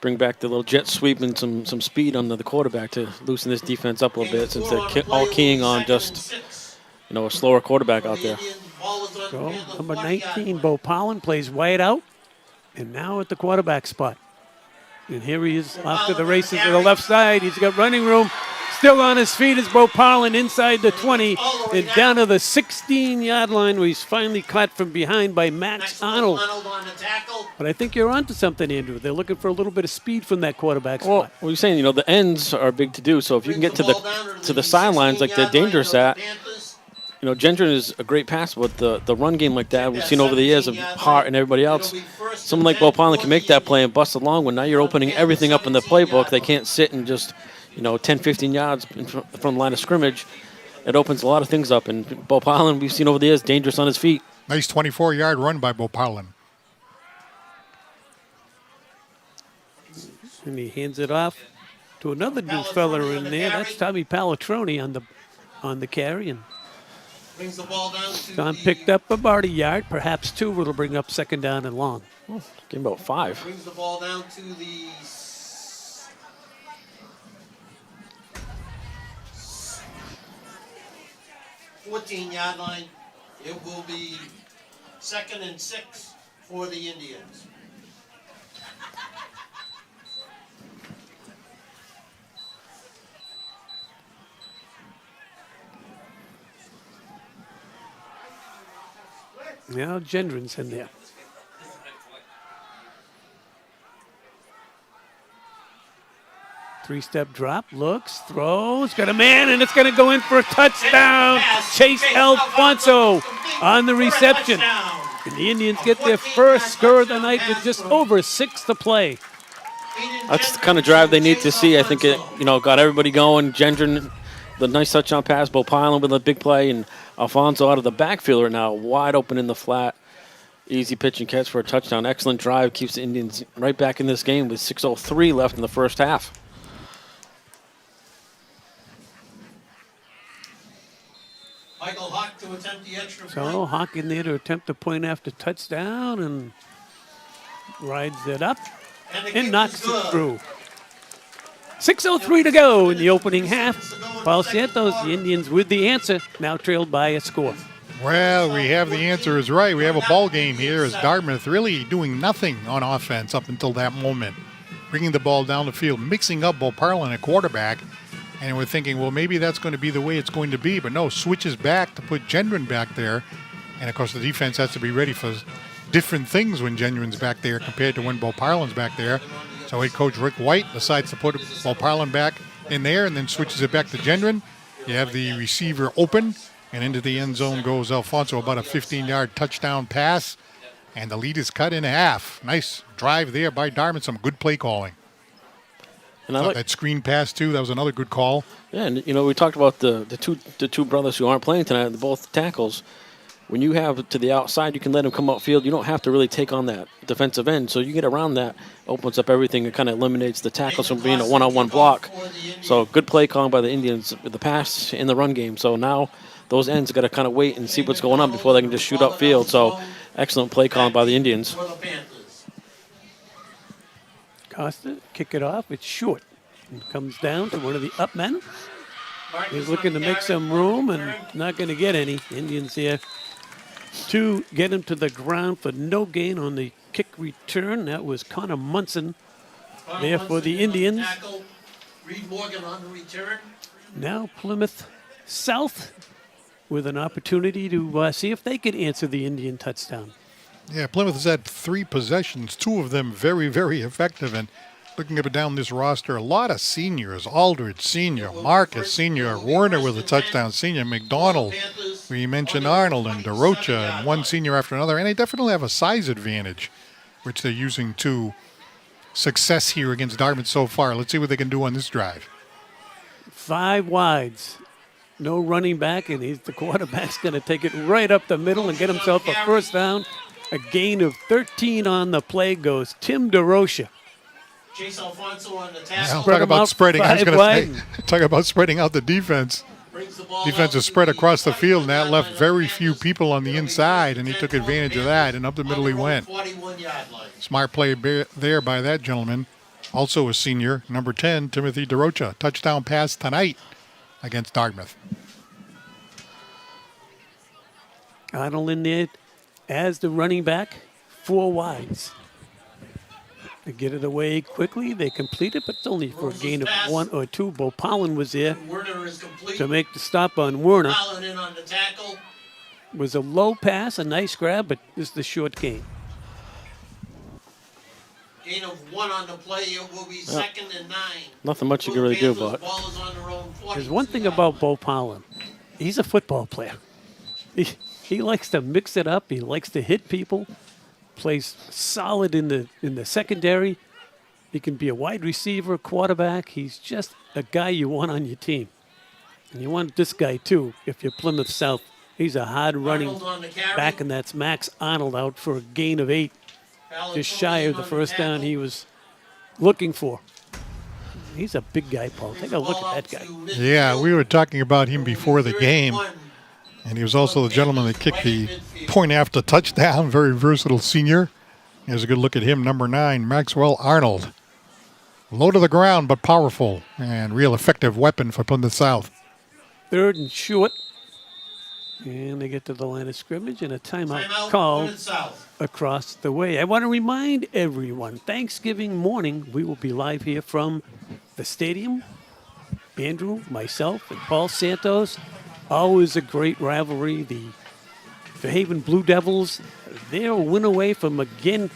bring back the little jet sweep and some speed on the quarterback to loosen this defense up a little bit since they're all keying on just a slower quarterback out there. So number 19, Bo Pollen, plays wide out, and now at the quarterback spot. And here he is off to the races to the left side. He's got running room. Still on his feet is Bo Pollen inside the 20 and down to the 16-yard line where he's finally caught from behind by Max Arnold. on the tackle. But I think you're onto something, Andrew. They're looking for a little bit of speed from that quarterback Well, spot. what you're saying, the ends are big to do. So if you can get to the sidelines like they're dangerous at, Gendron is a great passer, but the run game like that we've seen over the years of Hart and everybody else, someone like Bo Pollen can make that play and bust along when now you're opening everything up in the playbook. They can't sit and just, 10, 15 yards from the line of scrimmage. It opens a lot of things up. And Bo Pollen, we've seen over the years, dangerous on his feet. Nice 24-yard run by Bo Pollen. And he hands it off to another new fella in there. That's Tommy Palatroni on the carry. And Brings the ball down to Don picked up about a yard, perhaps 2. It'll bring up second down and long. Game about 5. Brings the ball down to the 14-yard line. It will be 2nd and 6 for the Indians. Now Gendron's in there. Three-step drop, looks, throws, got a man, and it's going to go in for a touchdown. Chase Alfonso on the reception. And the Indians get their first score of the night with just over 6 to play. That's the kind of drive they need to see. I think it, got everybody going. Gendron, the nice touchdown pass. Bo Pollen with a big play, and Alfonso out of the backfield right now, wide open in the flat. Easy pitch and catch for a touchdown. Excellent drive. Keeps the Indians right back in this game with 6:03 left in the first half. Michael Hawk to attempt the extra point. So Hawk in there to attempt a point after touchdown and rides it up the kick and is knocks it good. through. 6:03 to go in the opening half. Paul Santos, the Indians with the answer, now trailed by a score. Well, we have the answer is right. We have a ball game here as Dartmouth really doing nothing on offense up until that moment. Bringing the ball down the field, mixing up Bo Pollen at quarterback. And we're thinking, well, maybe that's going to be the way it's going to be. But no, switches back to put Gendron back there. And, of course, the defense has to be ready for different things when Gendron's back there compared to when Bo Pollen's back there. So head coach Rick White decides to put Bo Pollen back in there and then switches it back to Gendron. You have the receiver open, and into the end zone goes Alfonso, about a 15-yard touchdown pass. And the lead is cut in half. Nice drive there by Dartmouth. Some good play calling. And I like That screen pass, too. That was another good call. Yeah, and we talked about the two brothers who aren't playing tonight, both tackles. When you have to the outside, you can let them come upfield. You don't have to really take on that defensive end. So you get around that, opens up everything, and kind of eliminates the tackles from being a one-on-one block. So good play calling by the Indians with the pass in the run game. So now those ends got to kind of wait and see what's going on before they can just shoot upfield. So excellent play calling by the Indians. For the Panthers. Costa, kick it off. It's short. And comes down to one of the up men. He's looking to make some room and not going to get any. Indians here to get him to the ground for no gain on the kick return. That was Connor Munson there for the Indians. Reed Morgan on the return. Now Plymouth South with an opportunity to see if they could answer the Indian touchdown. Yeah, Plymouth has had 3 possessions, 2 of them very, very effective. And looking up and down this roster, a lot of seniors. Aldridge, senior. Marcus, senior. Warner with a touchdown, senior. McDonald We mentioned Arnold and DeRocha and one senior after another, and they definitely have a size advantage, which they're using to success here against Dartmouth so far. Let's see what they can do on this drive. 5 wides. No running back, and the quarterback's going to take it right up the middle and get himself a first down. A gain of 13 on the play goes Tim DeRocha. Chase Alfonso on the Now, tackle. Spread talk 'em about out spreading. I was 5 going wide. to say, talk about spreading out the defense. Brings the ball Defense out is to spread the across the field, and that 49 left line very of few Panthers. people on the It'll be inside, and he 10 took for advantage of Panthers that, and up the middle he on the went. 41-yard line. Smart play there by that gentleman. Also a senior, number 10, Timothy DeRocha. Touchdown pass tonight against Dartmouth. Arnold in there as the running back, 4 wides. They get it away quickly. They complete it, but it's only for a gain of 1 or 2. Bo Pollen was there Werner is complete. to make the stop on Werner. Pollen in on the tackle. Was a low pass, a nice grab, but just the short gain. Gain of 1 on the play. It will be 2nd and 9. Nothing much you For can the really do, Panthers. but Ball is on their own There's one thing 42-yard about line. Bo Pollen. He's a football player. He likes to mix it up. He likes to hit people. Plays solid in the secondary. He can be a wide receiver, quarterback. He's just a guy you want on your team. And you want this guy too if you're Plymouth South. He's a hard running Arnold on the carry. back, and that's Max Arnold out for a gain of 8. Just shy of the first down he was looking for. He's a big guy, Paul. Take a look at that guy. Yeah, we were talking about him before the game, and he was also the gentleman that kicked the point after touchdown. Very versatile senior. Here's a good look at him, number 9, Maxwell Arnold. Low to the ground, but powerful and real effective weapon for Plymouth South. 3rd and short. And they get to the line of scrimmage, and a timeout Timeout, called Plymouth South. across the way. I want to remind everyone, Thanksgiving morning, we will be live here from the stadium. Andrew, myself, and Paul Santos. Always a great rivalry. The Fairhaven Blue Devils, they're a win away from, again,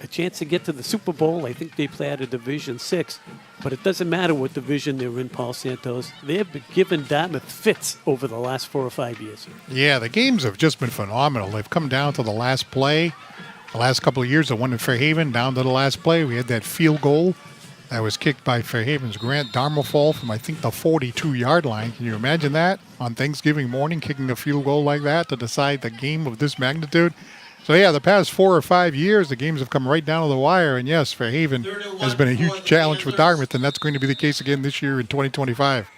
a chance to get to the Super Bowl. I think they play out of Division 6. But it doesn't matter what division they're in, Paul Santos. They've been given Dartmouth fits over the last 4 or 5 years. Yeah, the games have just been phenomenal. They've come down to the last play. The last couple of years, the one in Fairhaven, down to the last play. We had that field goal that was kicked by Fairhaven's Grant Darmafall from, I think, the 42-yard line. Can you imagine that? On Thanksgiving morning, kicking a field goal like that to decide the game of this magnitude? So, yeah, the past 4 or 5 years, the games have come right down to the wire. And, yes, Fairhaven has been a huge challenge for Dartmouth, and that's going to be the case again this year in 2025.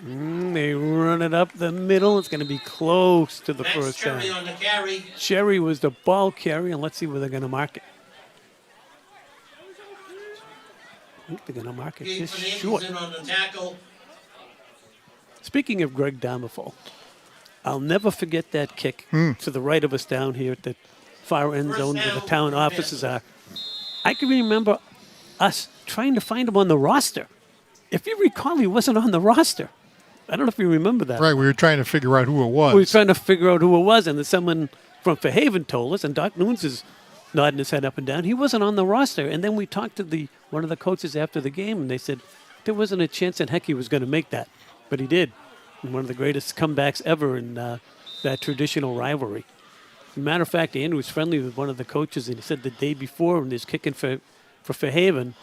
They run it up the middle. It's going to be close to the Max first down. Cherry on the carry. Cherry was the ball carrier, and let's see where they're going to mark it. I think they're going to mark it Gabe just Fernandez short. in on the tackle. Speaking of Greg Darmafall, I'll never forget that kick to the right of us down here at the far end First zone where the down, town offices are. I can remember us trying to find him on the roster. If you recall, he wasn't on the roster. I don't know if you remember that. Right, we were trying to figure out who it was. We were trying to figure out who it was, and then someone from Fairhaven told us, and Doc Nunes is nodding his head up and down. He wasn't on the roster. And then we talked to one of the coaches after the game, and they said there wasn't a chance in heck he was going to make that. But he did. And one of the greatest comebacks ever in that traditional rivalry. As a matter of fact, Andrew was friendly with one of the coaches, and he said the day before when he was kicking for Fairhaven,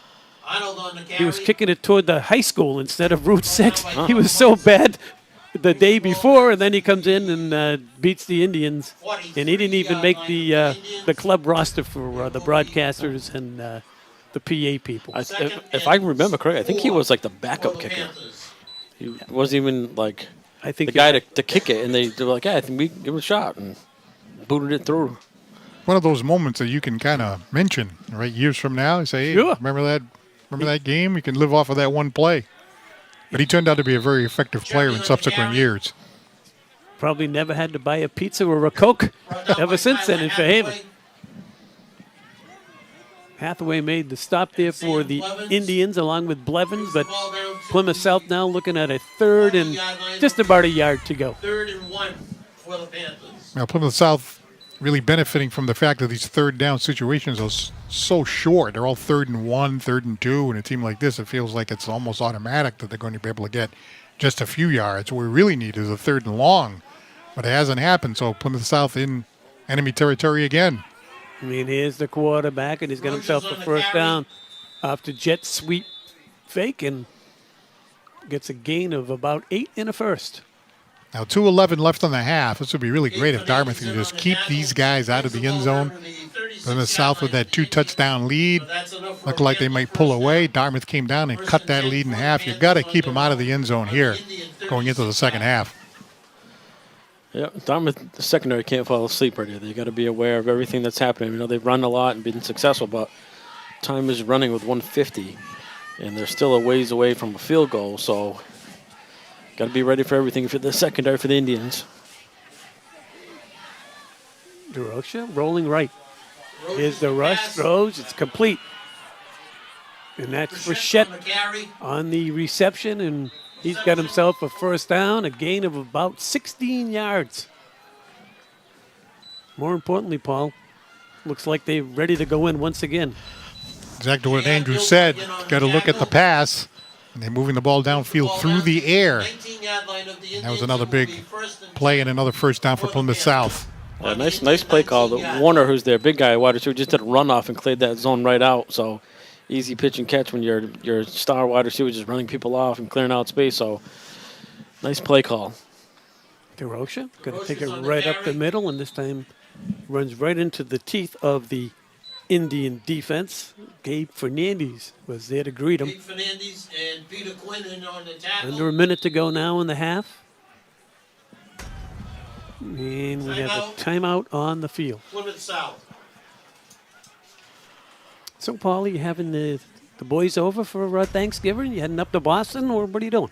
Arnold on the carry. he was kicking it toward the high school instead of Route 6. He was so bad the day before, and then he comes in and beats the Indians. And he didn't even make the club roster for the broadcasters and the PA people. if I remember correctly, I think he was like the backup kicker. He wasn't even like I think the guy to kick it, and they were like, "Yeah, I think we give it a shot," and booted it through. One of those moments that you can kind of mention, right, years from now. You say, hey, Sure. remember that game? You can live off of that one play. But he turned out to be a very effective player in subsequent years. Probably never had to buy a pizza or a Coke ever since then in Fairhaven. Hathaway made the stop there for the Indians along with Blevins, but Plymouth South now looking at a 3rd and just about a yard to go. 3rd and 1 for the Panthers. Now, Plymouth South really benefiting from the fact that these third down situations are so short. They're all 3rd and 1, 3rd and 2, and a team like this, it feels like it's almost automatic that they're going to be able to get just a few yards. What we really need is a 3rd and long, but it hasn't happened. So Plymouth South in enemy territory again. I mean, here's the quarterback, and he's got himself a first down after jet sweep fake and gets a gain of about 8 in a first. Now 2:11 left on the half. This would be really great if Dartmouth can just keep these guys out of the end zone. Plymouth South with that 2-touchdown lead. Looked like they might pull away. Dartmouth came down and cut that lead in half. You've got to keep them out of the end zone here going into the second half. Yeah, Dartmouth, the secondary can't fall asleep right here. They got to be aware of everything that's happening. You know, they've run a lot and been successful, but time is running with 150, and they're still a ways away from a field goal. So, got to be ready for everything for the secondary for the Indians. DeRocha rolling right. Here's the rush, throws, it's complete. And that's Frechette on the reception, and he's got himself a first down, a gain of about 16 yards. More importantly, Paul, looks like they're ready to go in once again. Exactly what Andrew said. Got to look at the pass. And they're moving the ball downfield through the air. And that was another big play and another first down for Plymouth South. Nice play call. Warner, who's their big guy, wide receiver, just did a runoff and cleared that zone right out. So easy pitch and catch when your star wide receiver just running people off and clearing out space. So nice play call. DeRocha going to take it right up the middle, and this time runs right into the teeth of the Indian defense. Gabe Fernandez was there to greet him. Gabe Fernandez and Peter Quinn in on the tackle. Under a minute to go now in the half. And we have a timeout on the field. Plymouth South. So, Paul, you having the boys over for Thanksgiving? You heading up to Boston, or what are you doing?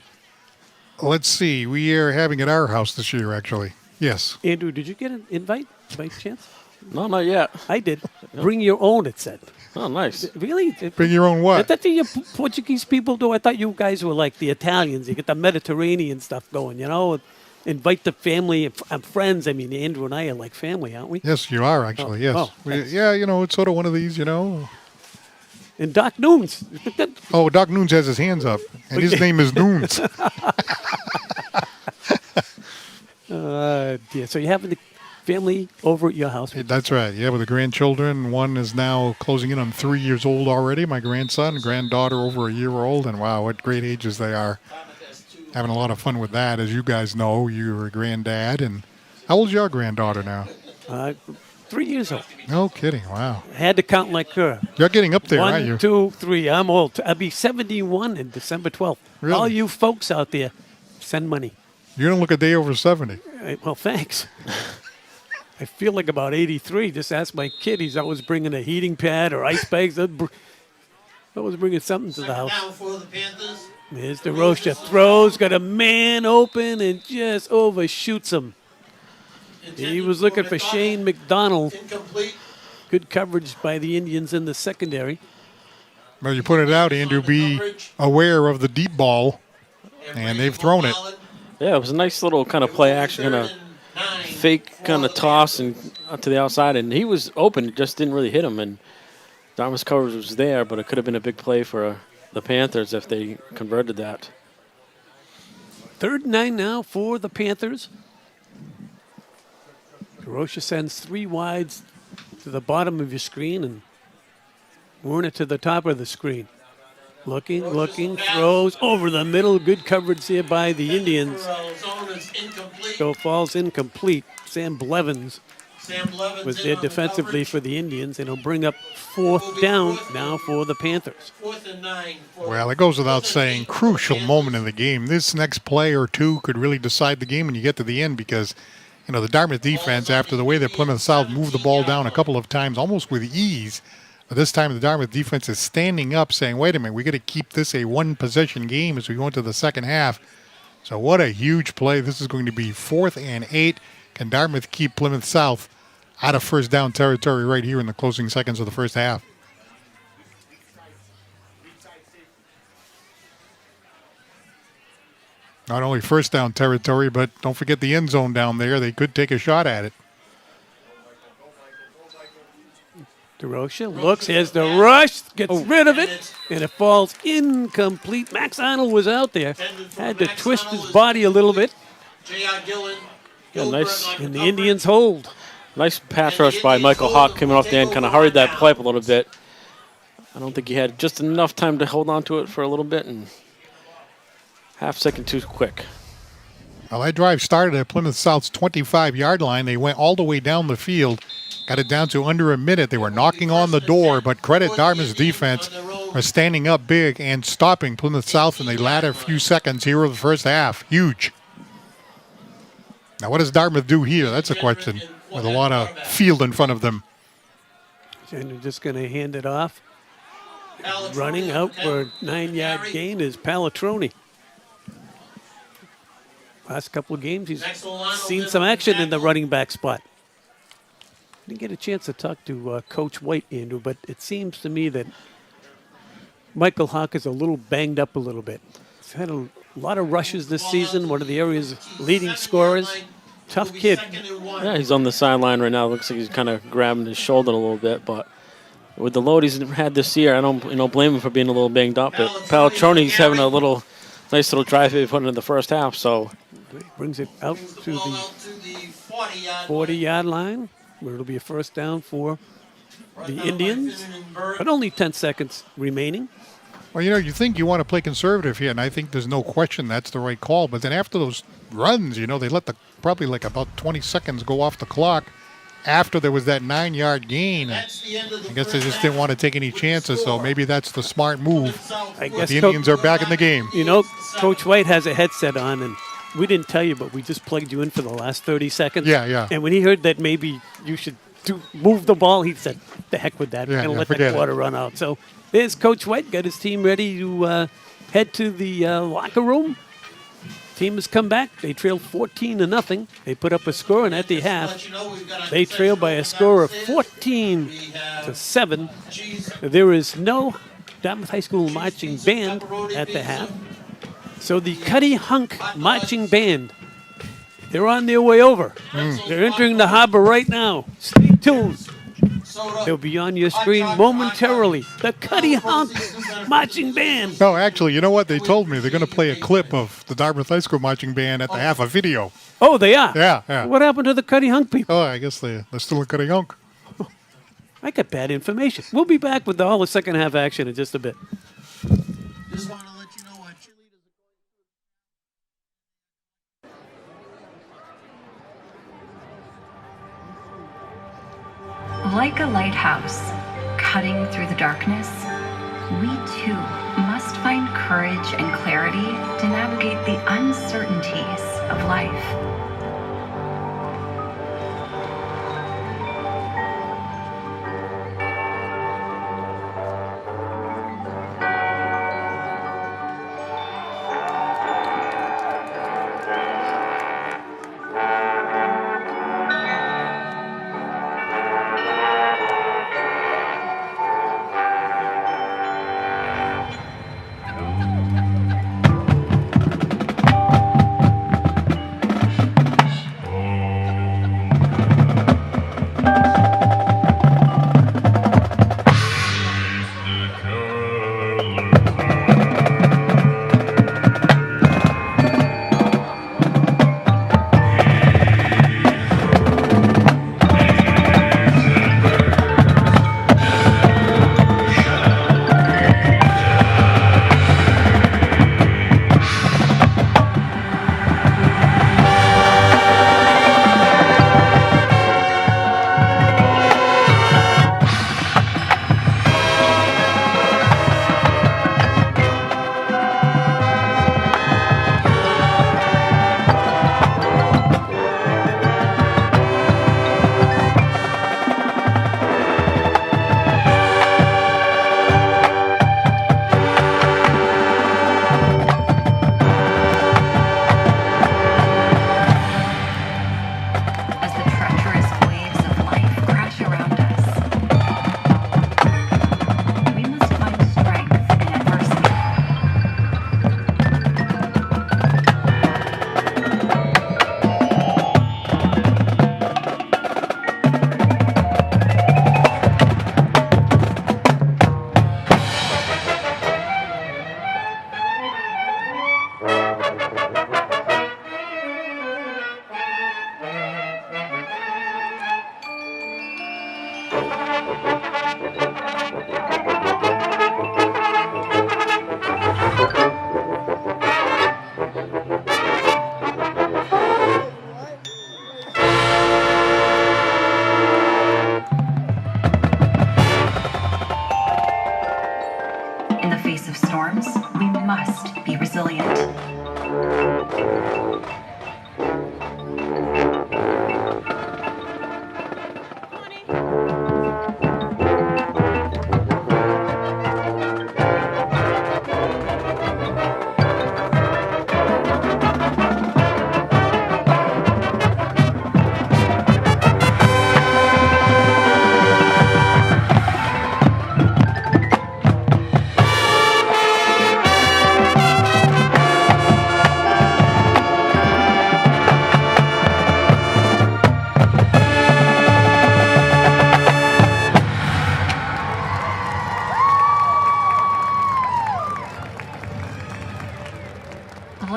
Let's see. We are having at our house this year, actually. Yes. Andrew, did you get an invite by chance? No, not yet. I did. Bring your own, it said. Oh, nice. Really? Bring your own I what? thought the Portuguese people do. I thought you guys were like the Italians. You get the Mediterranean stuff going, you know. Invite the family and friends. I mean, Andrew and I are like family, aren't we? Yes, you are, actually. Yes. Yeah, you know, it's sort of one of these, you know. And Doc Noons. Oh, Doc Noons has his hands up, and his name is Noons. Yeah, so you have the family over at your house. That's right. Yeah, with the grandchildren. One is now closing in on 3 years old already, my grandson. Granddaughter over a year old. And wow, what great ages they are. Having a lot of fun with that. As you guys know, you're a granddad. And how old's your granddaughter now? 3 years old. No kidding. Wow. I had to count like her. You're getting up there, aren't you? 1, 2, 3. I'm old. I'll be 71 in December 12th. Really? All you folks out there, send money. You don't look a day over 70. Well, thanks. I feel like about 83. Just ask my kid. He's always bringing a heating pad or ice bags. Always bringing something to the house. Down for the Panthers. There's DeRocha. Throws, got a man open and just overshoots him. He was looking for Shane McDonald. Incomplete. Good coverage by the Indians in the secondary. Well, you put it out, Andrew. Be aware of the deep ball. And they've thrown it. Yeah, it was a nice little kind of play action, kind of fake kind of toss and to the outside. And he was open, it just didn't really hit him. And Dartmouth's coverage was there, but it could have been a big play for the Panthers if they converted that. 3rd and 9 now for the Panthers. DeRocha sends 3 wides to the bottom of your screen and Werner to the top of the screen. Looking, throws over the middle. Good coverage here by the Indians. So falls incomplete. Sam Blevins was there defensively for the Indians, and he'll bring up 4th down now for the Panthers. 4th and 9. Well, it goes without saying, crucial moment in the game. This next play or two could really decide the game when you get to the end because, you know, the Dartmouth defense, after the way that Plymouth South moved the ball down a couple of times, almost with ease, but this time the Dartmouth defense is standing up saying, wait a minute, we got to keep this a one-possession game as we go into the second half. So what a huge play. This is going to be 4th and 8. Can Dartmouth keep Plymouth South out of first down territory right here in the closing seconds of the first half? Not only first down territory, but don't forget the end zone down there. They could take a shot at it. DeRocha looks, has the rush, gets rid of it, and it falls incomplete. Max Arnold was out there, had to twist his body a little bit, J.R. Gillen. Yeah, nice. and the Indians hold. Nice pass rush by Michael Hawk coming off the end, kind of hurried that play up a little bit. I don't think he had just enough time to hold on to it for a little bit, and half second too quick. Well, that drive started at Plymouth South's 25-yard line. They went all the way down the field, got it down to under a minute. They were knocking on the door, but credit Dartmouth's defense for standing up big and stopping Plymouth South in the latter few seconds here of the first half. Huge. Now, what does Dartmouth do here? That's a question with a lot of field in front of them. And they're just going to hand it off. Running out for a 9-yard gain is Palatroni. Last couple of games, he's seen some action in the running back spot. Didn't get a chance to talk to Coach White, Andrew, but it seems to me that Michael Hawk is a little banged up a little bit. He's had a lot of rushes this season, one of the area's leading scorers. Tough kid. Yeah, he's on the sideline right now. Looks like he's kind of grabbing his shoulder a little bit, but with the load he's had this year, I don't blame him for being a little banged up. But Palatroni's having a nice little drive he put in the first half. So He brings it out to the 40-yard line, where it'll be a first down for the Indians, but only 10 seconds remaining. Well, you think you want to play conservative here, and I think there's no question that's the right call. But then after those runs, they let probably like about 20 seconds go off the clock after there was that 9-yard gain. I guess they just didn't want to take any chances, so maybe that's the smart move. I guess The Indians are back in the game. Coach White has a headset on, and we didn't tell you, but we just plugged you in for the last 30 seconds. Yeah. And when he heard that maybe you should move the ball, he said, the heck with that. We're going to let the water run out. So there's Coach White, got his team ready to head to the locker room. Team has come back. They trailed 14-0. They put up a score, and at the half, they trail by a score of 14-7. There is no Dartmouth High School marching band at the half. So the Cuddy Hunk Marching Band, they're on their way over. They're entering the harbor right now. Stay tuned. They'll be on your screen momentarily. The Cuddy Hunk Marching Band. No, actually, you know what? They told me they're going to play a clip of the Dartmouth High School Marching Band at the half, a video. Oh, they are? Yeah. What happened to the Cuddy Hunk people? Oh, I guess they're still in Cuddy Hunk. I got bad information. We'll be back with all the second half action in just a bit. Just want to let you know our cheerleaders. Like a lighthouse cutting through the darkness, we too must find courage and clarity to navigate the uncertainties of life.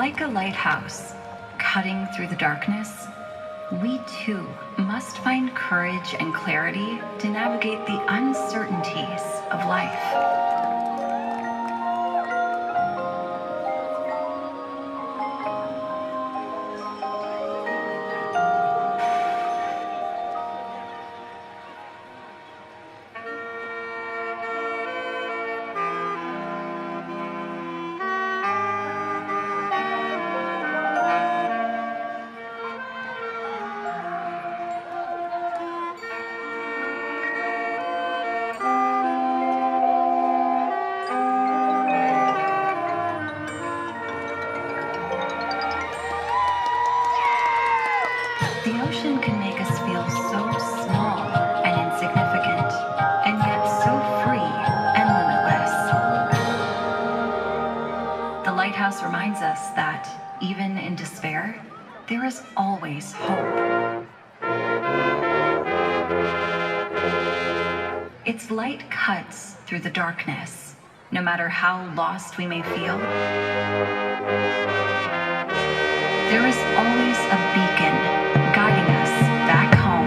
Like a lighthouse cutting through the darkness, we too must find courage and clarity to navigate the uncertainties of life. The ocean can make us feel so small and insignificant, and yet so free and limitless. The lighthouse reminds us that, even in despair, there is always hope. Its light cuts through the darkness, no matter how lost we may feel. There is always a beacon guiding us back home.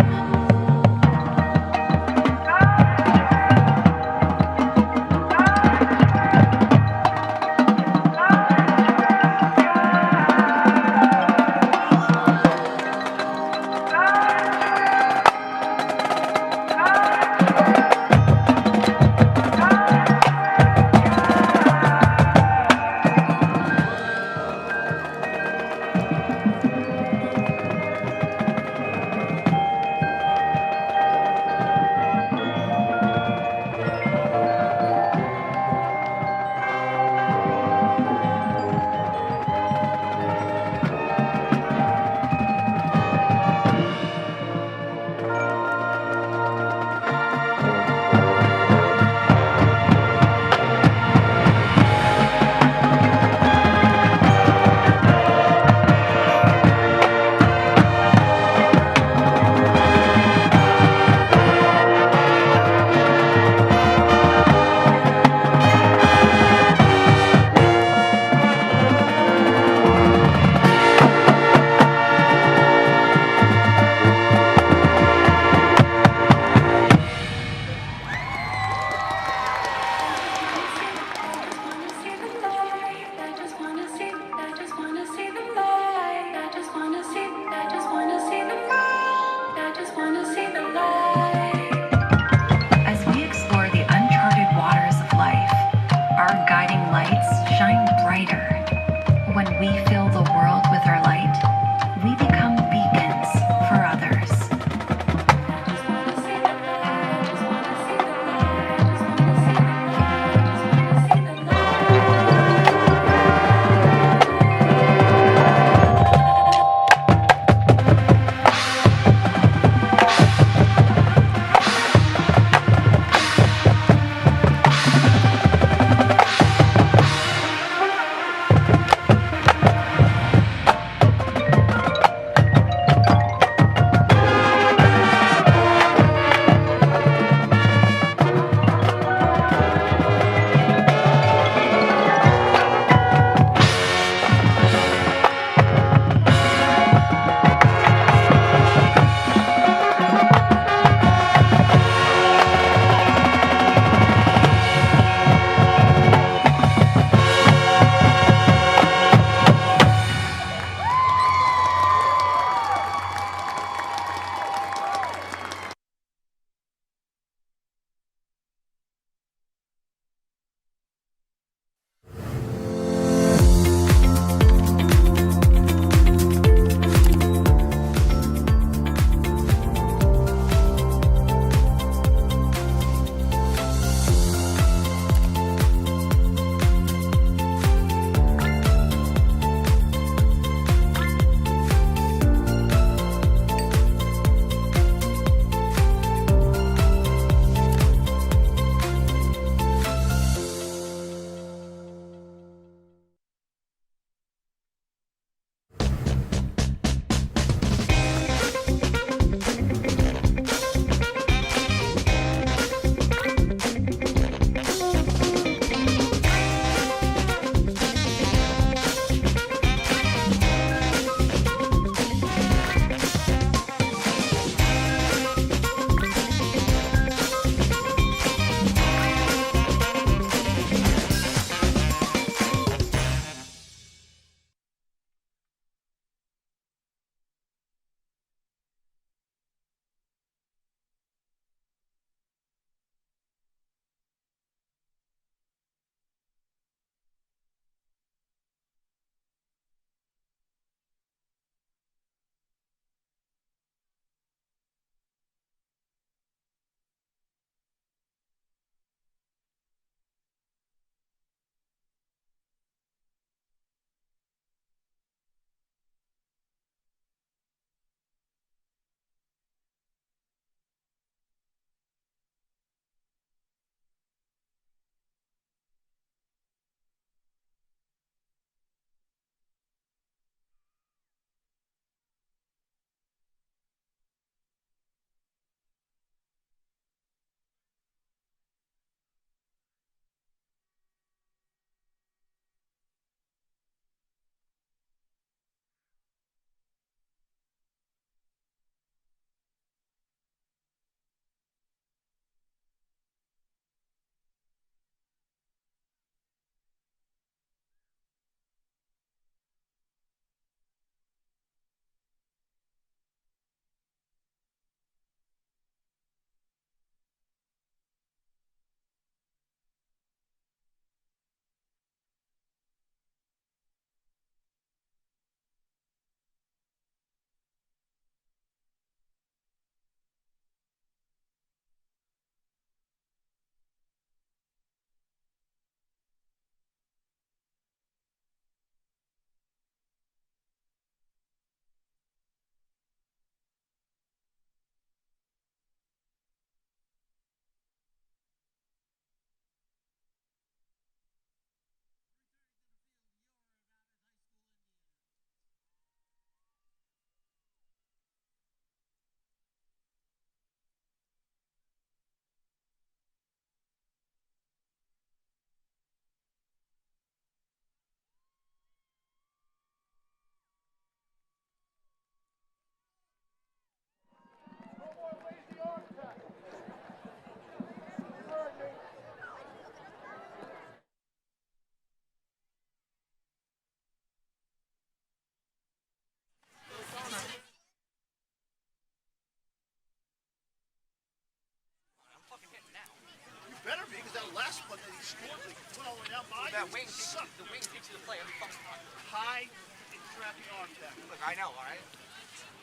last one that he scored, like, went all the way down by That you. wing, the wing takes you to play every fucking time. High and crappy arm back. Look, I know, all right?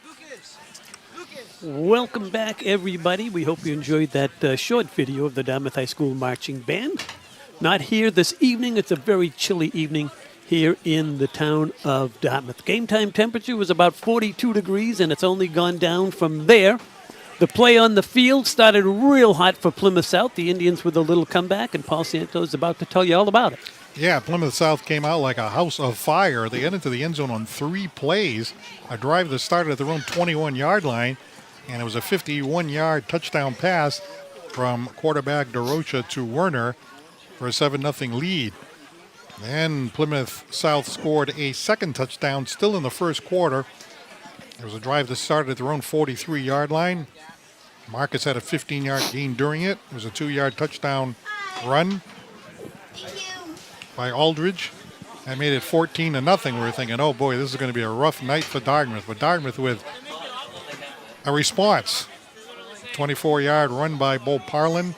Lucas! Lucas! Welcome back, everybody. We hope you enjoyed that short video of the Dartmouth High School Marching Band. Not here this evening. It's a very chilly evening here in the town of Dartmouth. Game time temperature was about 42 degrees, and it's only gone down from there. The play on the field started real hot for Plymouth South. The Indians with a little comeback, and Paul Santos is about to tell you all about it. Yeah, Plymouth South came out like a house of fire. They got into the end zone on 3 plays. A drive that started at their own 21-yard line, and it was a 51-yard touchdown pass from quarterback DeRocha to Werner for a 7-0 lead. Then Plymouth South scored a second touchdown still in the first quarter. There was a drive that started at their own 43-yard line. Marcus had a 15-yard gain during it. It was a 2-yard touchdown run by Aldridge. That made it 14-0. We were thinking, oh boy, this is going to be a rough night for Dartmouth. But Dartmouth with a response. 24-yard run by Bo Parlin,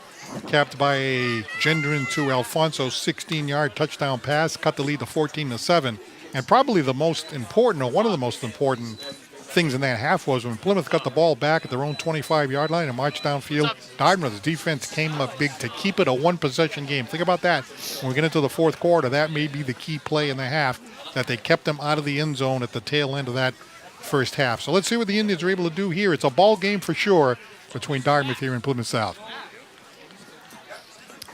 capped by a Gendron to Alfonso 16-yard touchdown pass, cut the lead to 14-7. And probably the most important, or one of the most important things in that half was when Plymouth got the ball back at their own 25-yard line and marched downfield. Dartmouth's defense came up big to keep it a one-possession game. Think about that. When we get into the fourth quarter, that may be the key play in the half, that they kept them out of the end zone at the tail end of that first half. So let's see what the Indians are able to do here. It's a ball game for sure between Dartmouth here and Plymouth South.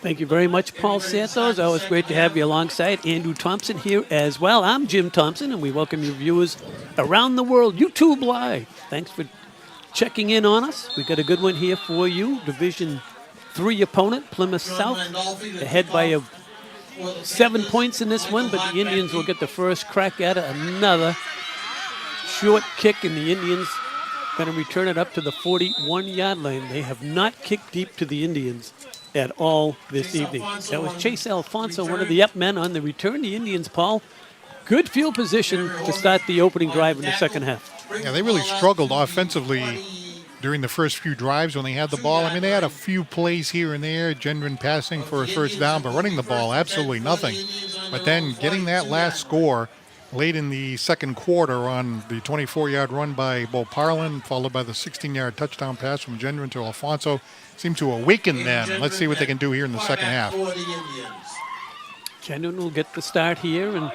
Thank you very much, Paul Santos. Always great to have you alongside Andrew Thompson here as well. I'm Jim Thompson, and we welcome your viewers around the world, YouTube Live. Thanks for checking in on us. We've got a good one here for you. Division 3 opponent, Plymouth South, ahead by 7 points in this one, but the Indians will get the first crack at it. Another short kick, and the Indians going to return it up to the 41-yard line. They have not kicked deep to the Indians at all this evening. That was Chase Alfonso, one of the up men on the return. The Indians, Paul, good field position to start the opening drive in the second half. Yeah, they really struggled offensively during the first few drives when they had the ball. I mean, they had a few plays here and there, Gendron passing for a first down, but running the ball, absolutely nothing. But then getting that last score late in the second quarter on the 24-yard run by Bo Parlin, followed by the 16-yard touchdown pass from Gendron to Alfonso, seemed to awaken them. Let's see what they can do here in the second half. Gendron will get the start here, and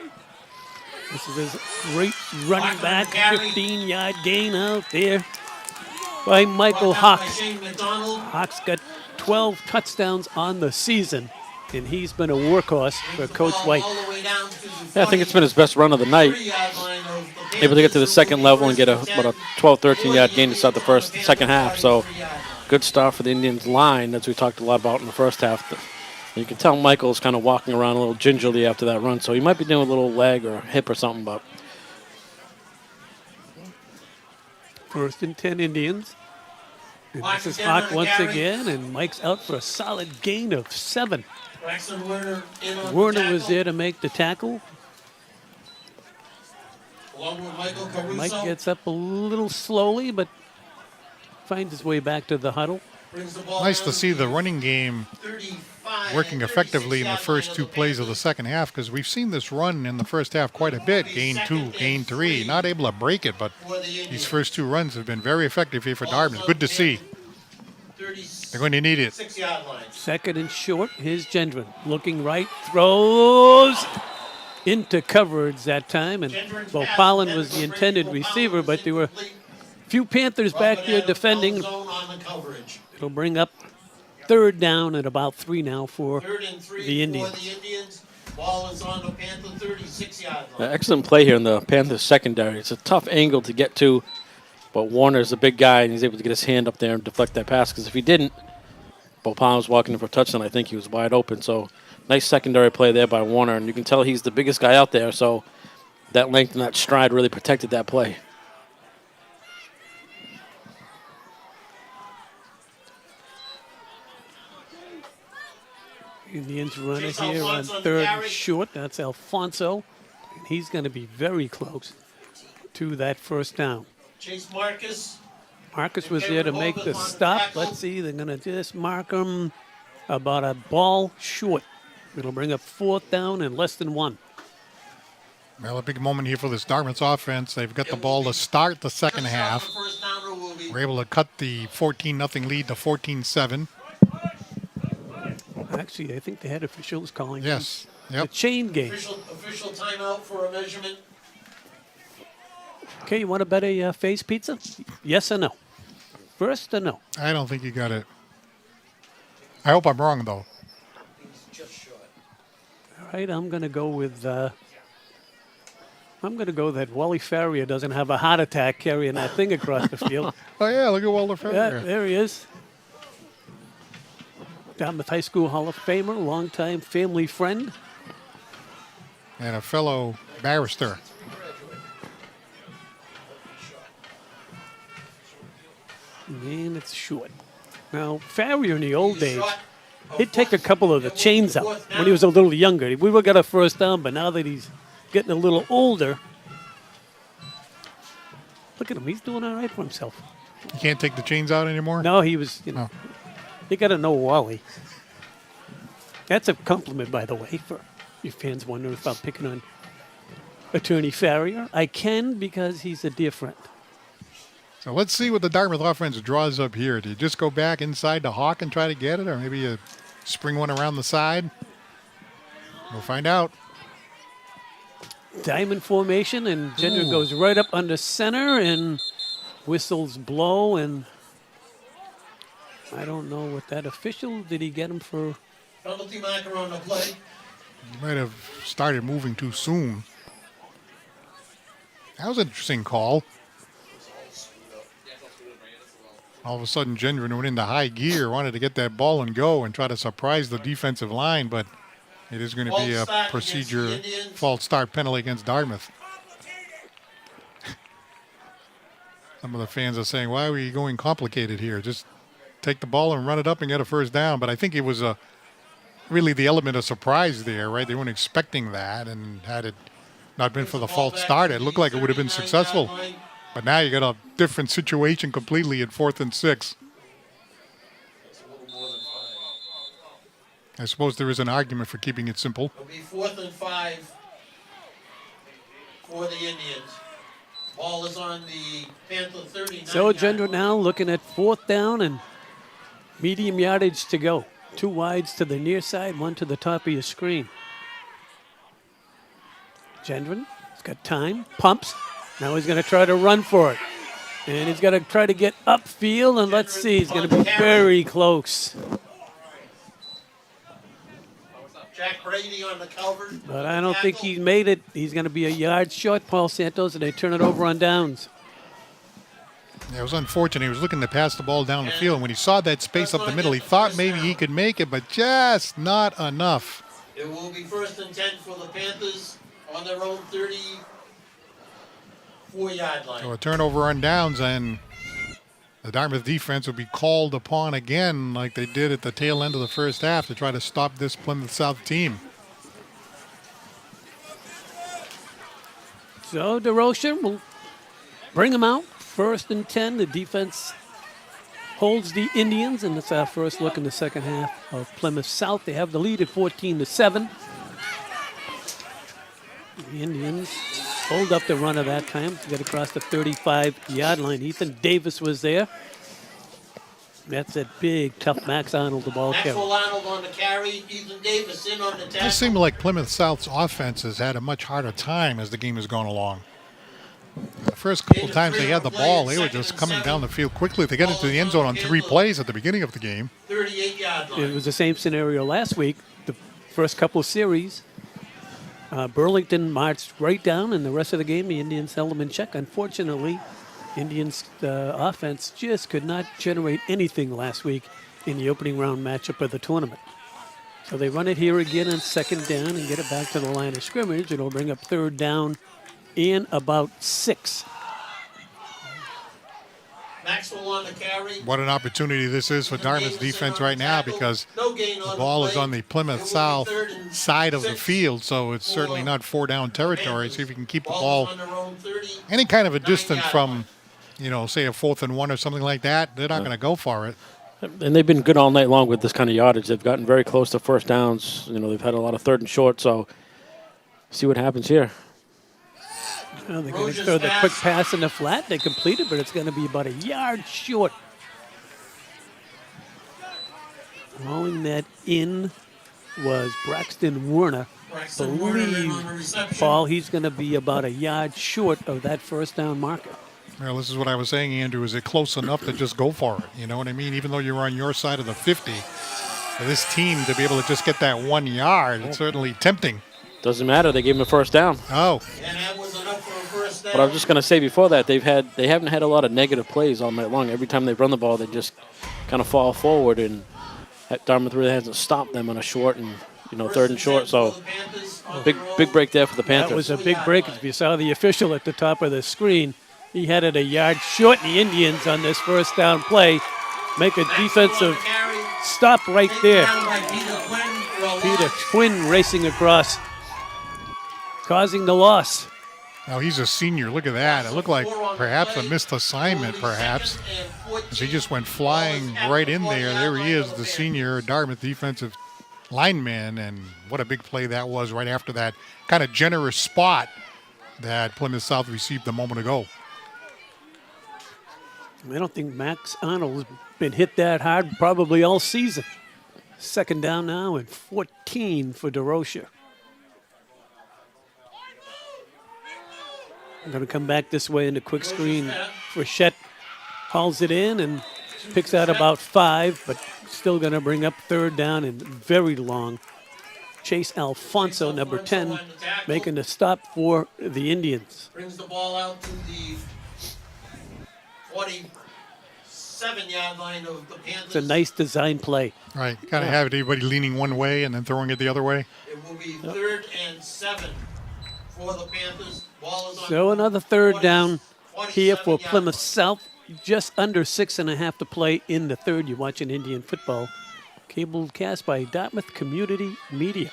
this is his great running back, 15-yard gain out there by Michael Hawks. Hawks got 12 touchdowns on the season, and he's been a workhorse for Coach White. Yeah, I think it's been his best run of the night. Able to get to the second level and get about a 12, 13-yard gain to start the second half. So good start for the Indians line, as we talked a lot about in the first half. You can tell Michael's kind of walking around a little gingerly after that run, so he might be doing a little leg or hip or something. But First and 10 Indians. And this is Hawk once again, and Mike's out for a solid gain of 7. Werner was there to make the tackle. Mike gets up a little slowly, but finds his way back to the huddle. Nice to see the running game working effectively in the first 2 plays of the second half, because we've seen this run in the first half quite a bit. Gain 2, gain 3. Not able to break it, but these first 2 runs have been very effective here for Dartmouth. Good to see. They're going to need it. Second and short. Here's Gendron. Looking right. Throws into coverage that time. And Bo Pollen was the intended receiver, but there were a few Panthers back there defending. It'll bring up third down at about 3 now for the Indians. Ball is on the Panther 36-yard line. excellent play here in the Panthers secondary. It's a tough angle to get to, but Warner's a big guy, and he's able to get his hand up there and deflect that pass, because if he didn't, Bo Palm was walking in for a touchdown. I think he was wide open. So nice secondary play there by Warner, and you can tell he's the biggest guy out there, so that length and that stride really protected that play. Indians runner here on third and short. That's Alfonso. And he's going to be very close to that first down. Chase Marcus. Marcus was there to make the stop. Let's see, they're going to just mark him about a ball short. It'll bring up 4th down and less than 1. Well, a big moment here for this Dartmouth offense. They've got the ball to start the second half. First downer will be We're able to cut the 14-0 lead to 14-7. Actually, I think they had officials calling Yes. a Yep. chain game. official timeout for a measurement. Okay, you want to bet a face pizza? Yes or no? First or no? I don't think you got it. I hope I'm wrong, though. Just short. All right, I'm going to go with. I'm going to go that Wally Farrier doesn't have a heart attack carrying that thing across the field. Oh, yeah, look at Walter Yeah, Ferrier. there he is. Dartmouth High School Hall of Famer, longtime family friend. And a fellow barrister. Man, it's short. Now, Farrier in the old days, he'd take a couple of the chains out when he was a little younger. We would have got a first down, but now that he's getting a little older, look at him. He's doing all right for himself. You can't take the chains out anymore? No, he was, you know, you got to know Wally. That's a compliment, by the way, for your fans wondering if I'm picking on Attorney Farrier. I can because he's a dear friend. So let's see what the Dartmouth offense draws up here. Do you just go back inside to Hawk and try to get it, or maybe you spring one around the side? We'll find out. Diamond formation, and Gendron goes right up under center, and whistles blow, and I don't know what that official, did he get him for? Penalty marker on the play. You might have started moving too soon. That was an interesting call. All of a sudden, Gendron went into high gear, wanted to get that ball and go and try to surprise the defensive line, but it is going to be a procedure false start penalty against Dartmouth. Some of the fans are saying, why are we going complicated here? Just take the ball and run it up and get a first down. But I think it was really the element of surprise there, right? They weren't expecting that, and had it not been for the false start, it looked like it would have been successful. But now you got a different situation completely at 4th and 6. I suppose there is an argument for keeping it simple. It'll be 4th and 5 for the Indians. Ball is on the Panther 39. So Gendron now looking at 4th down and medium yardage to go. 2 wides to the near side, 1 to the top of your screen. Gendron, he's got time, pumps. Now he's going to try to run for it. And he's going to try to get upfield, and let's see, he's going to be very close. Jack Brady on the cover. But I don't think he made it. He's going to be a yard short, Paul Santos, and they turn it over on downs. Yeah, it was unfortunate. He was looking to pass the ball down the field. And when he saw that space up the middle, he thought maybe he could make it, but just not enough. It will be 1st and 10 for the Panthers on their own 34-yard line. So a turnover on downs, and the Dartmouth defense will be called upon again like they did at the tail end of the first half to try to stop this Plymouth South team. So DeRocher will bring him out. 1st and 10. The defense holds the Indians, and it's our first look in the second half of Plymouth South. They have the lead at 14-7. The Indians hold up the runner that time to get across the 35-yard line. Ethan Davis was there. That's that big, tough Max Arnold, the ball carrier. Maxwell Arnold on the carry. Ethan Davis in on the It tackle. just seemed like Plymouth South's offense has had a much harder time as the game has gone along. The first couple times they had the ball, they were just coming down the field quickly. They got into the end zone on 3 plays at the beginning of the game. 38-yard line. It was the same scenario last week. The first couple of series, Burlington marched right down, and the rest of the game, the Indians held them in check. Unfortunately, Indians' offense just could not generate anything last week in the opening round matchup of the tournament. So they run it here again on 2nd down and get it back to the line of scrimmage. It'll bring up 3rd down in about 6. Maxwell on the carry. What an opportunity this is for Dartmouth's defense right now, because the ball is on the Plymouth South side of the field, so it's certainly not 4-down territory. See if you can keep the ball any kind of a distance from, you know, say a 4th and 1 or something like that. They're not going to go for it. And they've been good all night long with this kind of yardage. They've gotten very close to first downs. They've had a lot of third and short. So see what happens here. Well, they're going to throw the quick pass in the flat. They complete it, but it's going to be about a yard short. Hauling that in was Braxton Werner. Braxton Werner in on the Believe, reception. Paul, he's going to be about a yard short of that first down marker. Well, this is what I was saying, Andrew. Is it close enough to just go for it? You know what I mean? Even though you're on your side of the 50, for this team to be able to just get that 1 yard, it's certainly tempting. Doesn't matter. They gave him a first down. Oh, And that was enough for a first down. But I was just going to say before that, they haven't had a lot of negative plays all night long. Every time they run the ball, they just kind of fall forward, and Dartmouth really hasn't stopped them on a short and third and short. So big break there for the Panthers. That was a big break. If you saw the official at the top of the screen, he had it a yard short. The Indians on this first down play make a defensive stop right there. Peter Quinn racing across, causing the loss. now he's a senior. Look at that. It looked like perhaps a missed assignment, perhaps, as he just went flying right in there. There he is, the senior Dartmouth defensive lineman, and what a big play that was right after that kind of generous spot that Plymouth South received a moment ago. I don't think Max Arnold's been hit that hard probably all season. Second down now and 14 for DeRocher. I'm going to come back this way into quick screen. Frechette hauls it in and picks out about 5, but still going to bring up third down and very long. Chase Alfonso, number 10, making the stop for the Indians. Brings the ball out to the 47-yard line of the Panthers. It's a nice design play. Right, kind of have everybody leaning one way and then throwing it the other way. It will be 3rd and 7 for the Panthers. Ball is on So another third down here for 47 Plymouth yards. South. Just under 6.5 to play in the third. You're watching Indian football. Cable cast by Dartmouth Community Media.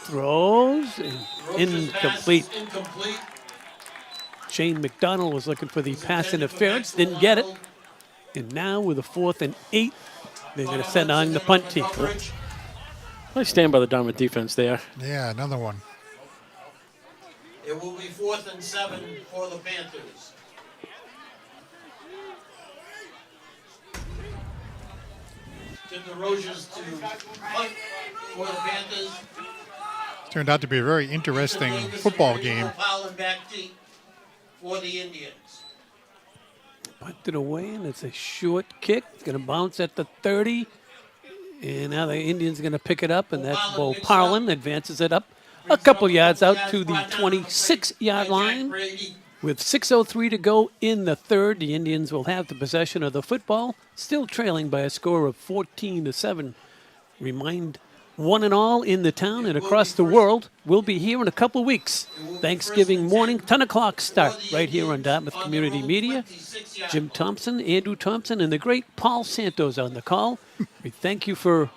Throws and Roach's pass incomplete. is incomplete. Shane McDonald was looking for the pass interference, didn't get it. And now with a 4th and 8, they're going to send on the punt team. I stand by the Dartmouth defense there. Yeah, another one. It will be 4th and 7 for the Panthers. To the Rogers to punt for the Panthers. Turned out to be a very interesting football game. Powell back deep for the Indians. Punted away, and it's a short kick. It's going to bounce at the 30. And now the Indians are going to pick it up, and that's Bo Parlin advances it up a couple yards out to the 26-yard line. With 6:03 to go in the third, the Indians will have the possession of the football, still trailing by a score of 14-7. Remind one and all in the town and across the world, we'll be here in a couple weeks. Thanksgiving morning, 10 o'clock start right here on Dartmouth Community Media. Jim Thompson, Andrew Thompson, and the great Paul Santos on the call. We thank you for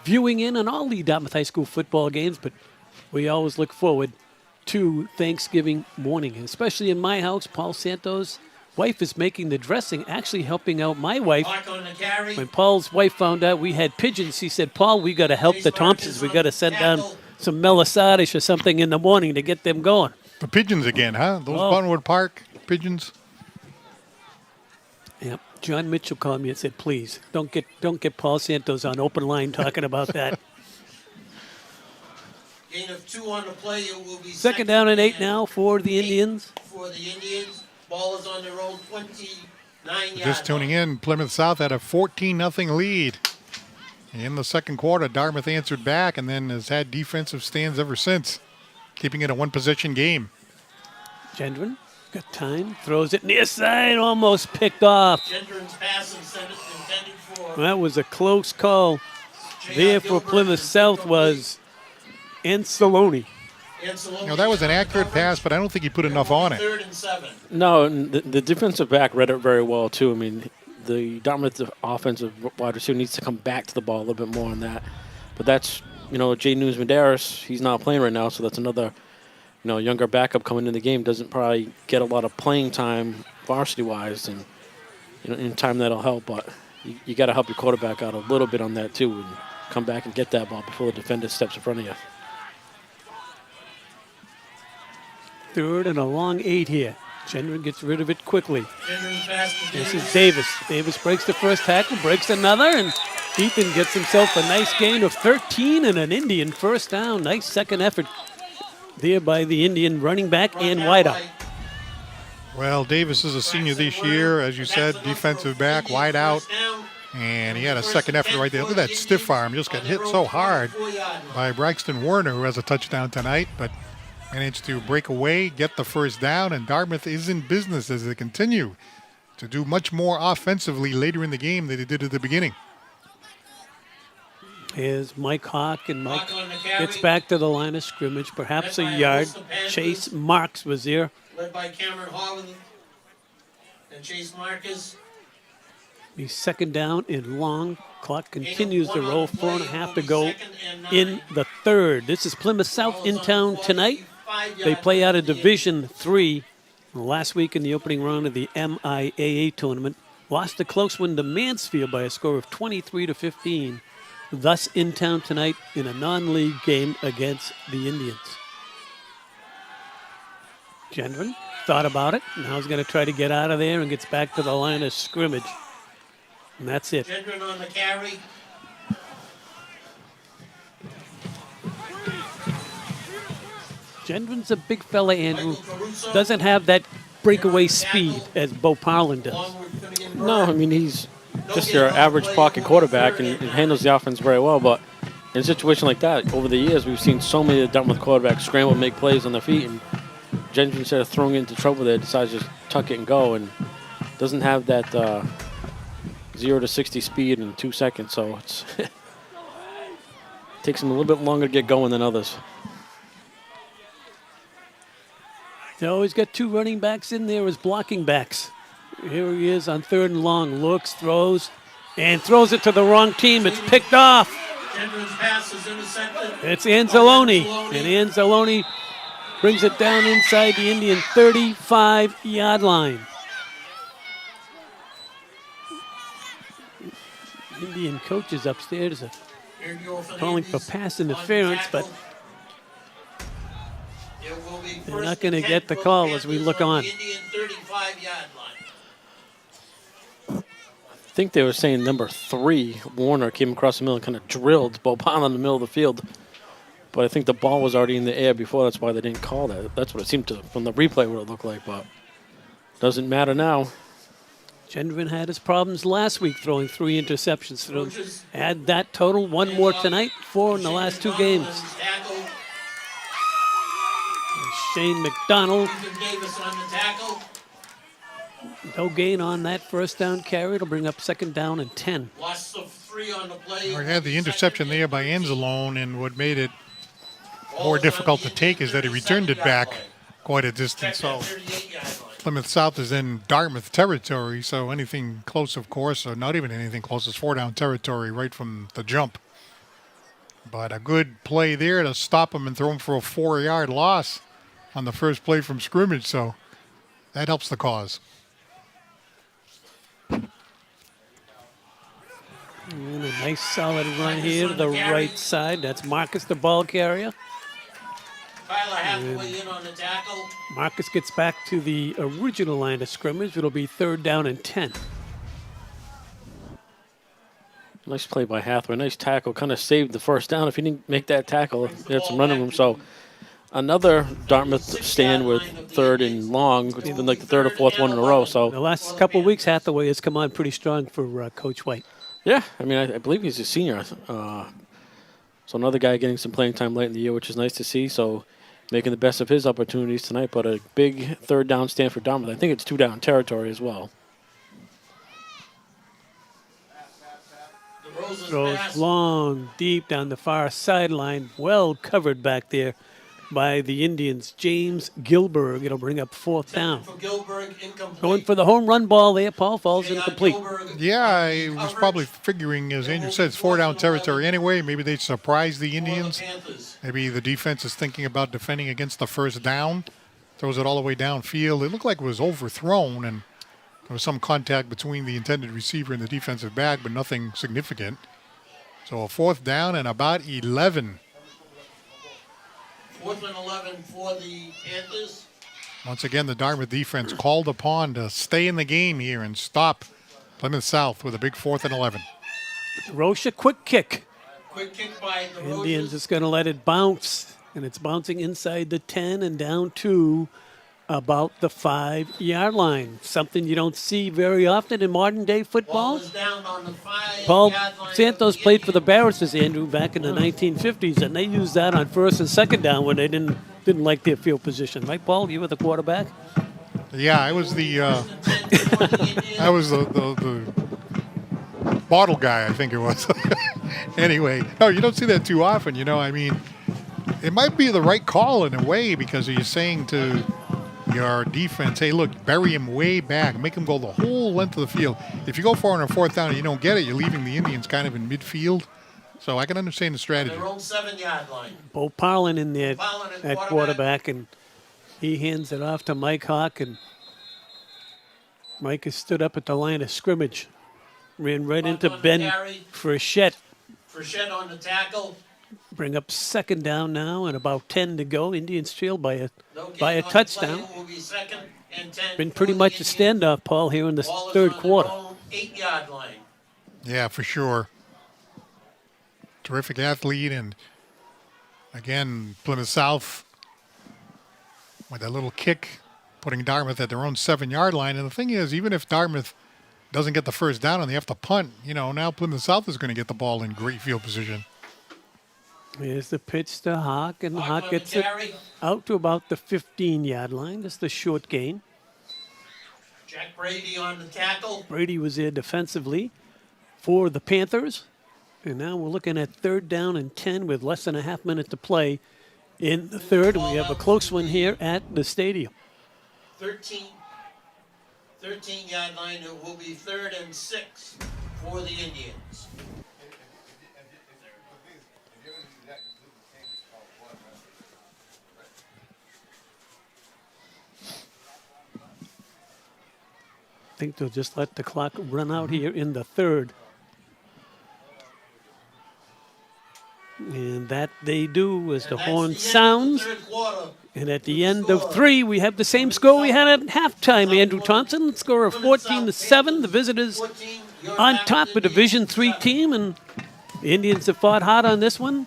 viewing in on all the Dartmouth High School football games, but we always look forward to Thanksgiving morning, and especially in my house. Paul Santos' wife is making the dressing, actually helping out my wife. When Paul's wife found out we had pigeons, she said, Paul, we got to help the Thompsons. We got to send down some melisadish or something in the morning to get them going. The pigeons again, huh? Those Oh. Bunwood Park pigeons. Yep. John Mitchell called me and said, please, don't get Paul Santos on open line talking about that. Gain of 2 on the play. It will be Second down and 8 now for the Indians. For the Indians, ball is on their own 29-yard Just tuning in, Plymouth South had a 14-0 lead. In the second quarter, Dartmouth answered back and then has had defensive stands ever since, keeping it a one-possession game. Gendron got time, throws it near side, almost picked off. Gendron's pass intended for That was a close call. There for Plymouth South was Anceloni. You know, that was an accurate pass, but I don't think he put enough on it. 3rd and 7. No, and the defensive back read it very well, too. I mean, the Dartmouth offensive wide receiver needs to come back to the ball a little bit more on that. But that's, Jay News-Medeiros, he's not playing right now, so that's another younger backup coming in the game doesn't probably get a lot of playing time varsity-wise, and in time that'll help. But you got to help your quarterback out a little bit on that too, and come back and get that ball before the defender steps in front of you. 3rd and a long 8 here. Gendron gets rid of it quickly. Gendron's pass to This Davis. is Davis. Davis breaks the first tackle, breaks another, and Ethan gets himself a nice gain of 13 and an Indian first down. Nice second effort there by the Indian running back and wideout. Well, Davis is a senior this year, as you said, defensive back, wide out, and he had a second effort right there. Look at that stiff arm, just got hit so hard by Braxton Warner, who has a touchdown tonight, but managed to break away, get the first down, and Dartmouth is in business as they continue to do much more offensively later in the game than they did at the beginning. Here's Mike Hawk, and Mike Hawk on the carry. gets back to the line of scrimmage, perhaps a yard. Chase Marks was there. Led by Cameron Holland and Chase Marcus. He's second down and long. Clock continues to roll. 4.5 to go in the 3rd. This is Plymouth South in town tonight. They play out of Division III. Last week in the opening round of the MIAA tournament, lost a close one to Mansfield by a score of 23-15. Thus in town tonight in a non-league game against the Indians. Gendron thought about it. Now he's going to try to get out of there and gets back to the line of scrimmage. And that's it. Gendron on the carry. Gendron's a big fella, Andrew. Doesn't have that breakaway speed as Bo Parlin does. No, I mean, he's just your average pocket quarterback and handles the offense very well. But in a situation like that, over the years, we've seen so many of the Dartmouth quarterbacks scramble and make plays on their feet. And Gendron, instead of throwing into trouble there, decides to just tuck it and go, and doesn't have that 0 to 60 speed in 2 seconds. So it's takes him a little bit longer to get going than others. They always got 2 running backs in there as blocking backs. Here he is on 3rd and long. Looks, throws, and throws it to the wrong team. It's picked off. Gendron's pass is intercepted. It's Anzalone. And Anzalone brings it down inside the Indian 35-yard line. Indian coaches upstairs are calling for pass interference, but they're not going to get the call as we look on. I think they were saying number 3, Warner, came across the middle and kind of drilled Bo Pond in the middle of the field. But I think the ball was already in the air before. That's why they didn't call that. That's what it seemed to, from the replay, what it looked like. But doesn't matter now. Gendron had his problems last week throwing 3 interceptions. So add that total, 1 more tonight, 4 in the last 2 games. Shane McDonald. No gain on that first down carry. It'll bring up 2nd down and 10. Loss of 3 on the play. We had the interception there by Anzalone, and what made it more difficult to take is that he returned it back quite a distance. So Plymouth South is in Dartmouth territory, so anything close, of course, or not even anything close, is 4-down territory right from the jump. But a good play there to stop him and throw him for a 4-yard loss on the first play from scrimmage, so that helps the cause. And a nice solid run here to the right side. That's Marcus, the ball carrier. Tyler Hathaway in on the tackle. Marcus gets back to the original line of scrimmage. It'll be 3rd down and 10. Nice play by Hathaway. Nice tackle. Kind of saved the first down. If he didn't make that tackle, they had some running room. So another Dartmouth stand with 3rd and long. It's been like the 3rd or 4th one in a row. So The last couple of weeks, Hathaway has come on pretty strong for Coach White. yeah, I mean, I believe he's a senior. So another guy getting some playing time late in the year, which is nice to see. So making the best of his opportunities tonight. But a big 3rd down stand for Dartmouth. I think it's 2-down territory as well. Throws long, deep down the far sideline. Well covered back there by the Indians. James Gilbert. It'll bring up fourth down. For Gilbert, incomplete. Going for the home run ball there. Paul falls J.R. incomplete. Gilbert, Yeah, I was coverage probably figuring, as Andrew said, it's 4-down territory anyway. Maybe they'd surprise the for the Indians. Panthers. Maybe the defense is thinking about defending against the first down. Throws it all the way downfield. It looked like it was overthrown, and there was some contact between the intended receiver and the defensive back, but nothing significant. So a fourth down and about 11. 4th and 11 for the Panthers. Once again, the Dartmouth defense called upon to stay in the game here and stop Plymouth South with a big 4th and 11. Rocha, quick kick. Quick kick by the Indians Roses. is going to let it bounce, and it's bouncing inside the 10 and down to about the 5-yard line. Something you don't see very often in modern-day Ball football. is down on the 5-yard Paul line. Santos played for the Barristers, Andrew, back in the 1950s, and they used that on first and second down when they didn't like their field position. Right, Paul? You were the quarterback? Yeah, I was the For the Indians. I was the bottle guy, I think it was. Anyway, no, you don't see that too often. I mean, it might be the right call in a way because you're saying to your defense, hey, look, bury him way back, make him go the whole length of the field. If you go for it on a fourth down and you don't get it, you're leaving the Indians kind of in midfield. So I can understand the strategy. Their own 7-yard line. Bo Parlin in there Parlin at at quarterback, and he hands it off to Mike Hawk, and Mike has stood up at the line of scrimmage. Ran right Bumped into on the Ben carry. Frechette. Frechette on the tackle. Bring up second down now and about 10 to go. Indians trail by a No gain by a on the touchdown. play. It will be 2nd and 10 Been for pretty the much a Indians. standoff, Paul, here in the Ball is third on quarter. their own 8-yard line. Yeah, for sure. Terrific athlete, and again, Plymouth South with that little kick, putting Dartmouth at their own 7-yard line. And the thing is, even if Dartmouth doesn't get the first down and they have to punt, now Plymouth South is going to get the ball in great field position. Here's the pitch to Hawk, and Hawk Hawk on gets the it carry. out to about the 15-yard line. Just a short gain. Jack Brady on the tackle. Brady was there defensively for the Panthers. And now we're looking at 3rd down and 10 with less than a half minute to play in the third. We have a close one here at the stadium. 13-yard line. It will be 3rd and 6 for the Indians. I think they'll just let the clock run out here in the third. And that they do as the And that's horn the end of the sounds. third quarter. And at the end of 3, we have the same score we had at halftime. Andrew Thompson, score of 14-7. The visitors 14, you're on back top, with a Division Indians 3 7. team, and the Indians have fought hard on this one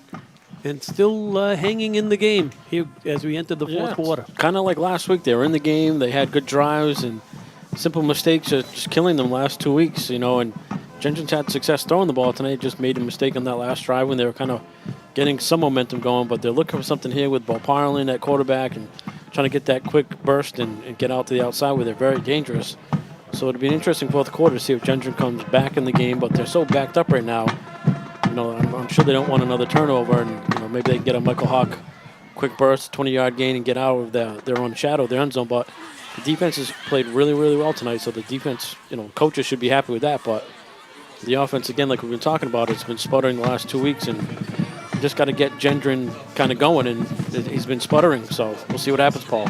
and still hanging in the game here as we enter the fourth quarter. Kind of like last week. They were in the game. They had good drives, and simple mistakes are just killing them last 2 weeks, and Gendron's had success throwing the ball tonight, just made a mistake on that last drive when they were kind of getting some momentum going, but they're looking for something here with Bo Parlin at quarterback and trying to get that quick burst and get out to the outside where they're very dangerous. So it'll be an interesting fourth quarter to see if Gendron comes back in the game, but they're so backed up right now. I'm sure they don't want another turnover, and maybe they can get a Michael Hawk quick burst, 20-yard gain, and get out of their own shadow, their end zone. But the defense has played really, really well tonight, so the defense, coaches should be happy with that. But the offense, again, like we've been talking about, it's been sputtering the last 2 weeks, and just got to get Gendron kind of going, and he's been sputtering. So we'll see what happens, Paul.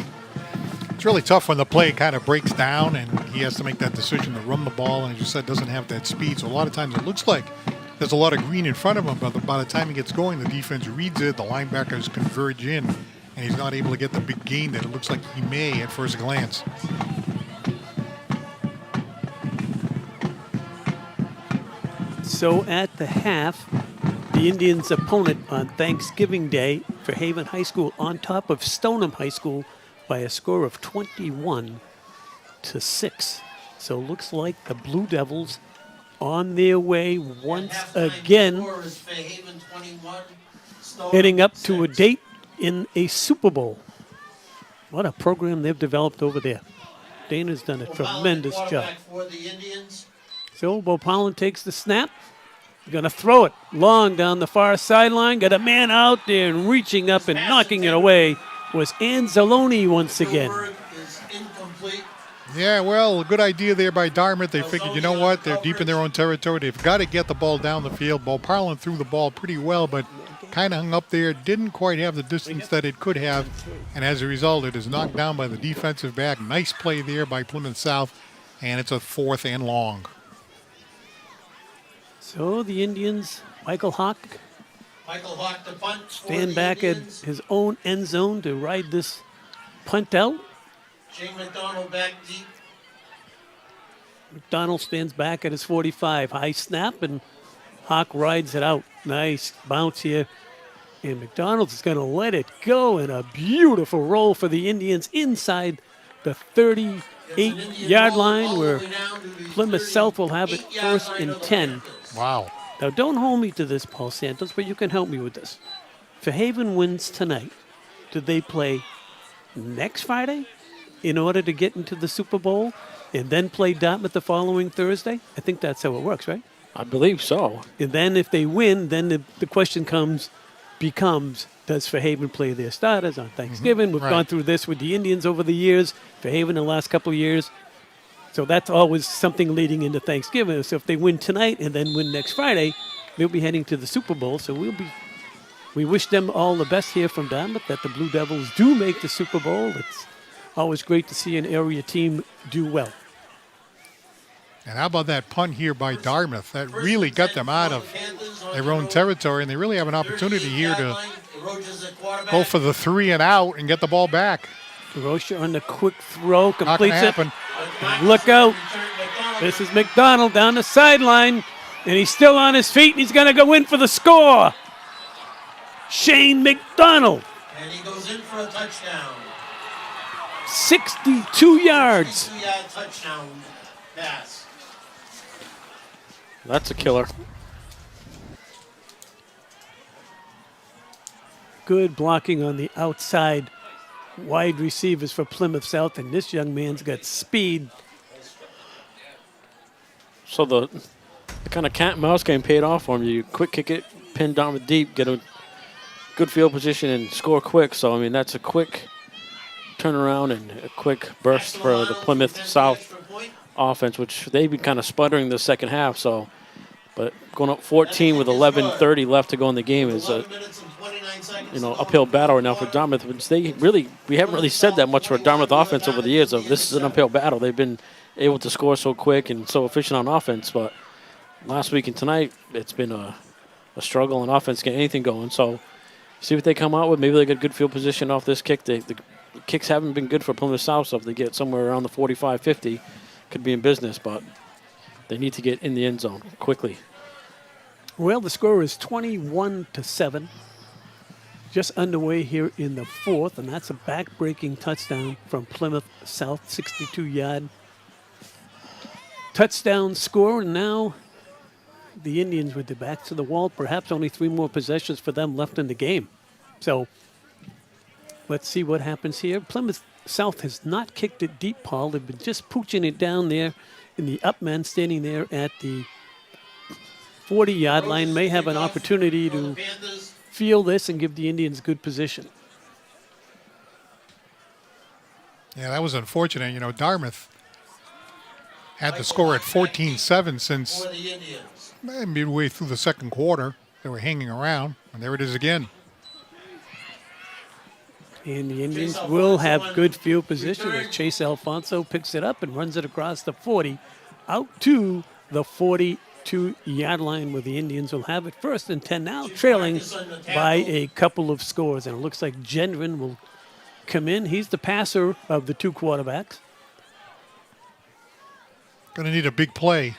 It's really tough when the play kind of breaks down and he has to make that decision to run the ball, and as you said, doesn't have that speed. So a lot of times it looks like there's a lot of green in front of him, but by the time he gets going, the defense reads it, the linebackers converge in, and he's not able to get the big gain that it looks like he may at first glance. So at the half, the Indians' opponent on Thanksgiving Day for Haven High School on top of Stoneham High School by a score of 21-6. So looks like the Blue Devils on their way once Halftime again, score is Fairhaven 21, Stoneham heading up to a 6. date in a Super Bowl. What a program they've developed over there. Dana's done a O'Fallon, tremendous job. quarterback for the Indians. So Bo Pollen takes the snap, Going to throw it long down the far sideline. Got a man out there and reaching up and knocking it away was Anzalone once again. Gilbert is incomplete. Yeah, well, a good idea there by Dartmouth. They figured, you know what, they're deep in their own territory. They've got to get the ball down the field. Parlin threw the ball pretty well, but kind of hung up there. Didn't quite have the distance that it could have. And as a result, it is knocked down by the defensive back. Nice play there by Plymouth South. And it's a 4th and long. So the Indians, Michael Hawk, Michael Hawk to punt. for stand the back at Indians. his own end zone to ride this punt out. Shane McDonald back deep. McDonald stands back at his 45. High snap, and Hawk rides it out. Nice bounce here. And McDonald is going to let it go, and a beautiful roll for the Indians inside the 38-yard line, where Plymouth South will have it 1st and 10. Wow. Now, don't hold me to this, Paul Santos, but you can help me with this. If Fairhaven wins tonight, do they play next Friday in order to get into the Super Bowl and then play Dartmouth the following Thursday? I think that's how it works, right? I believe so. And then if they win, then the question becomes, does Fairhaven play their starters on Thanksgiving? We've Right. gone through this with the Indians over the years, Fairhaven the last couple of years. So that's always something leading into Thanksgiving. So if they win tonight and then win next Friday, they'll be heading to the Super Bowl. So we wish them all the best here from Dartmouth, that the Blue Devils do make the Super Bowl. It's always great to see an area team do well. And how about that punt here by Dartmouth? That really got them out of their own territory, and they really have an opportunity here to go for the 3 and out and get the ball back. Rocha on the quick throw, Not going to completes it. happen. Look out. This is McDonald down the sideline, and he's still on his feet, and he's going to go in for the score. Shane McDonald, And he goes in for a touchdown. 62 yards. 2-yard touchdown pass. That's a killer. Good blocking on the outside wide receivers for Plymouth South, and this young man's got speed. So the kind of cat and mouse game paid off for him. You quick kick it, pin down with deep, get a good field position, and score quick. So, I mean, that's a quick turnaround and a quick burst for the Plymouth South offense, which they've been kind of sputtering the second half. So, but going up 14 with 11:30 left to go in the game is a 11 minutes and 29 seconds. uphill battle right now for Dartmouth. We haven't really said that much for Dartmouth offense over the years. Of this is an uphill battle. They've been able to score so quick and so efficient on offense, but last week and tonight it's been a struggle on offense to get anything going. So see what they come out with. Maybe they get good field position off this kick. The kicks haven't been good for Plymouth South, so if they get somewhere around the 45-50, could be in business, but they need to get in the end zone quickly. Well, the score is 21-7. Just underway here in the 4th, and that's a back-breaking touchdown from Plymouth South, 62-yard touchdown score. And now the Indians with their backs to the wall, perhaps only 3 more possessions for them left in the game. So let's see what happens here. Plymouth South has not kicked it deep, Paul. They've been just pooching it down there in the up man, standing there at the 40-yard line. May have an opportunity to feel this and give the Indians good position. Yeah, that was unfortunate. Dartmouth had the score at 14-7 since For the Indians. midway through the second quarter. They were hanging around, and there it is again. And the Indians will have good field position as Chase Alfonso picks it up and runs it across the 40 out to the 42-yard line, where the Indians will have it 1st and 10 now, trailing by a couple of scores. And it looks like Gendron will come in. He's the passer of the 2 quarterbacks. Going to need a big play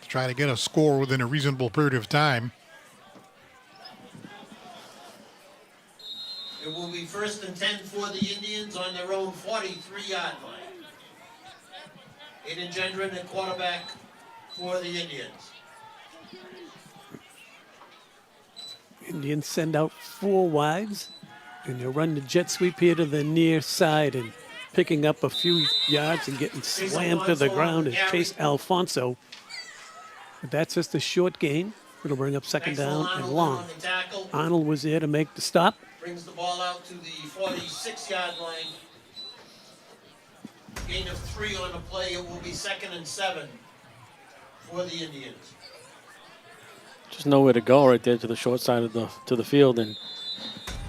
to try to get a score within a reasonable period of time. It will be 1st and 10 for the Indians on their own 43-yard line. Aiden Gendron at quarterback for the Indians. Indians send out 4 wides, and they'll run the jet sweep here to the near side, and picking up a few yards and getting slammed to the ground is Chase Alfonso. But that's just a short gain. It'll bring up second down and long. On the tackle. Arnold was there to make the stop. Brings the ball out to the 46-yard line. Gain of 3 on the play. It will be 2nd and 7 for the Indians. Just nowhere to go right there to the short side of the field, and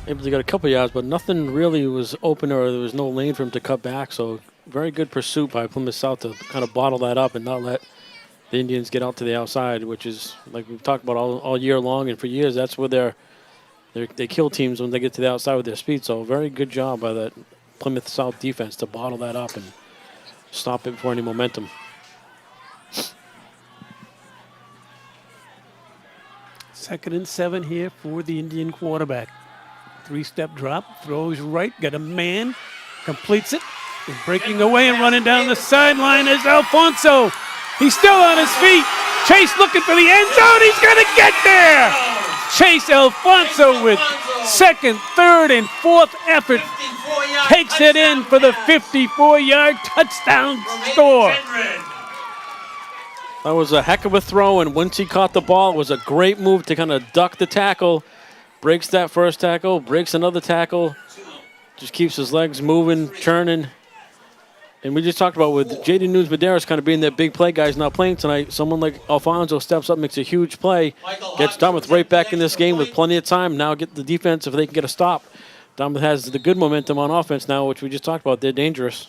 able to get a couple yards, but nothing really was open, or there was no lane for him to cut back. So very good pursuit by Plymouth South to kind of bottle that up and not let the Indians get out to the outside, which is like we've talked about all year long and for years. That's where they kill teams when they get to the outside with their speed. So very good job by that Plymouth South defense to bottle that up and stop it before any momentum. Second and 7 here for the Indian quarterback. 3-step drop, throws right, got a man, completes it, and breaking away and running down the sideline is Alfonso. He's still on his feet. Chase looking for the end zone. He's going to get there. Chase Alfonso with second, third, and fourth effort takes it in for the 54-yard touchdown score. That was a heck of a throw, and once he caught the ball, it was a great move to kind of duck the tackle. Breaks that first tackle, breaks another tackle, just keeps his legs moving, churning. And we just talked about with J.D. Nunes-Medeiros kind of being that big play guy's not playing tonight. Someone like Alfonso steps up, makes a huge play, gets Dartmouth right back in this game with plenty of time. Now get the defense if they can get a stop. Dartmouth has the good momentum on offense now, which we just talked about. They're dangerous.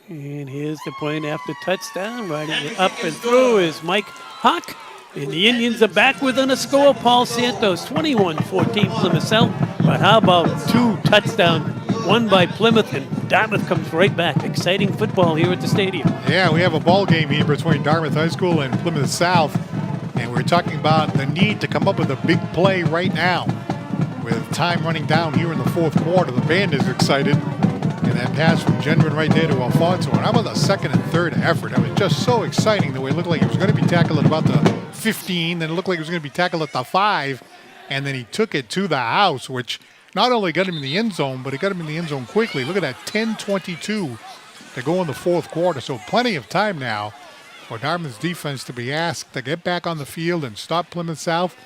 And here's the point after touchdown. Riding it up and through is Mike Hawk. And the Indians are back within a score. Paul Santos, 21-14 Plymouth South. But how about 2 touchdowns, one by Plymouth, and Dartmouth comes right back. Exciting football here at the stadium. Yeah, we have a ball game here between Dartmouth High School and Plymouth South. And we're talking about the need to come up with a big play right now. With time running down here in the fourth quarter, the band is excited. And that pass from Genvin right there to Alfonso. And how about the second and third effort? That was just so exciting the way it looked like he was going to be tackled at about the 15. Then it looked like he was going to be tackled at the 5. And then he took it to the house, which not only got him in the end zone, but it got him in the end zone quickly. Look at that, 10:22 to go in the fourth quarter. So plenty of time now for Dartmouth's defense to be asked to get back on the field and stop Plymouth South.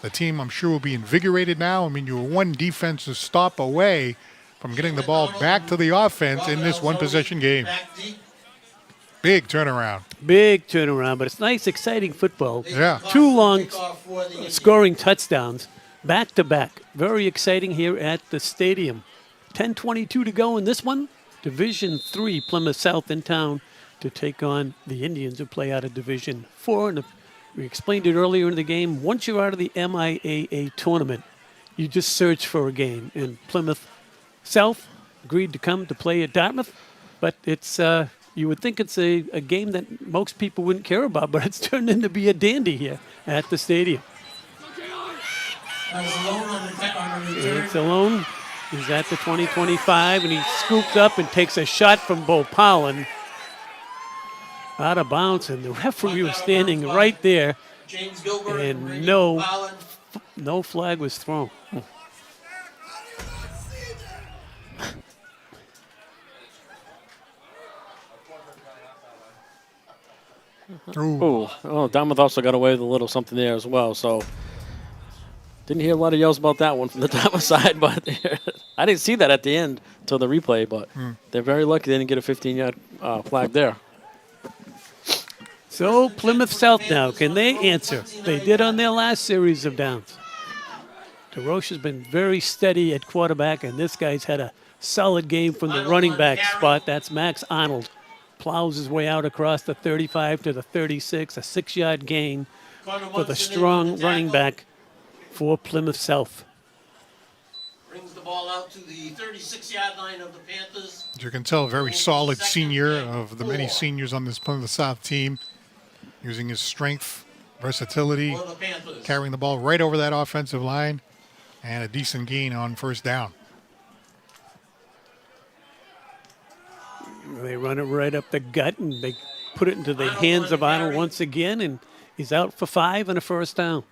The team, I'm sure, will be invigorated now. I mean, you were one defensive stop away from getting the ball back to the offense in this one-possession game. Big turnaround. Big turnaround, but it's nice, exciting football. Yeah. 2 long scoring touchdowns, back-to-back. Very exciting here at the stadium. 10:22 to go in this one. Division 3, Plymouth South in town to take on the Indians who play out of Division 4. And we explained it earlier in the game. Once you're out of the MIAA tournament, you just search for a game. And Plymouth South agreed to come to play at Dartmouth, but it's you would think it's a game that most people wouldn't care about, but it's turned into be a dandy here at the stadium. It's alone. He's at the 20-25, and he scoops up and takes a shot from Bo Pollen out of bounds, and the referee was standing right there, and no flag was thrown. Oh, Dartmouth also got away with a little something there as well. So didn't hear a lot of yells about that one from the Dartmouth side, but I didn't see that at the end until the replay. But they're very lucky they didn't get a 15-yard flag there. So Plymouth South now, can they answer? They did on their last series of downs. DeRoche has been very steady at quarterback, and this guy's had a solid game from the running back spot. That's Max Arnold. Plows his way out across the 35 to the 36, a 6-yard gain for the strong running back for Plymouth South. Brings the ball out to the 36-yard line of the Panthers. As you can tell, a very solid senior of the many seniors on this Plymouth South team, using his strength, versatility, carrying the ball right over that offensive line, and a decent gain on first down. They run it right up the gut, and they put it into the hands of Arnold once again, and he's out for 5 and a first down.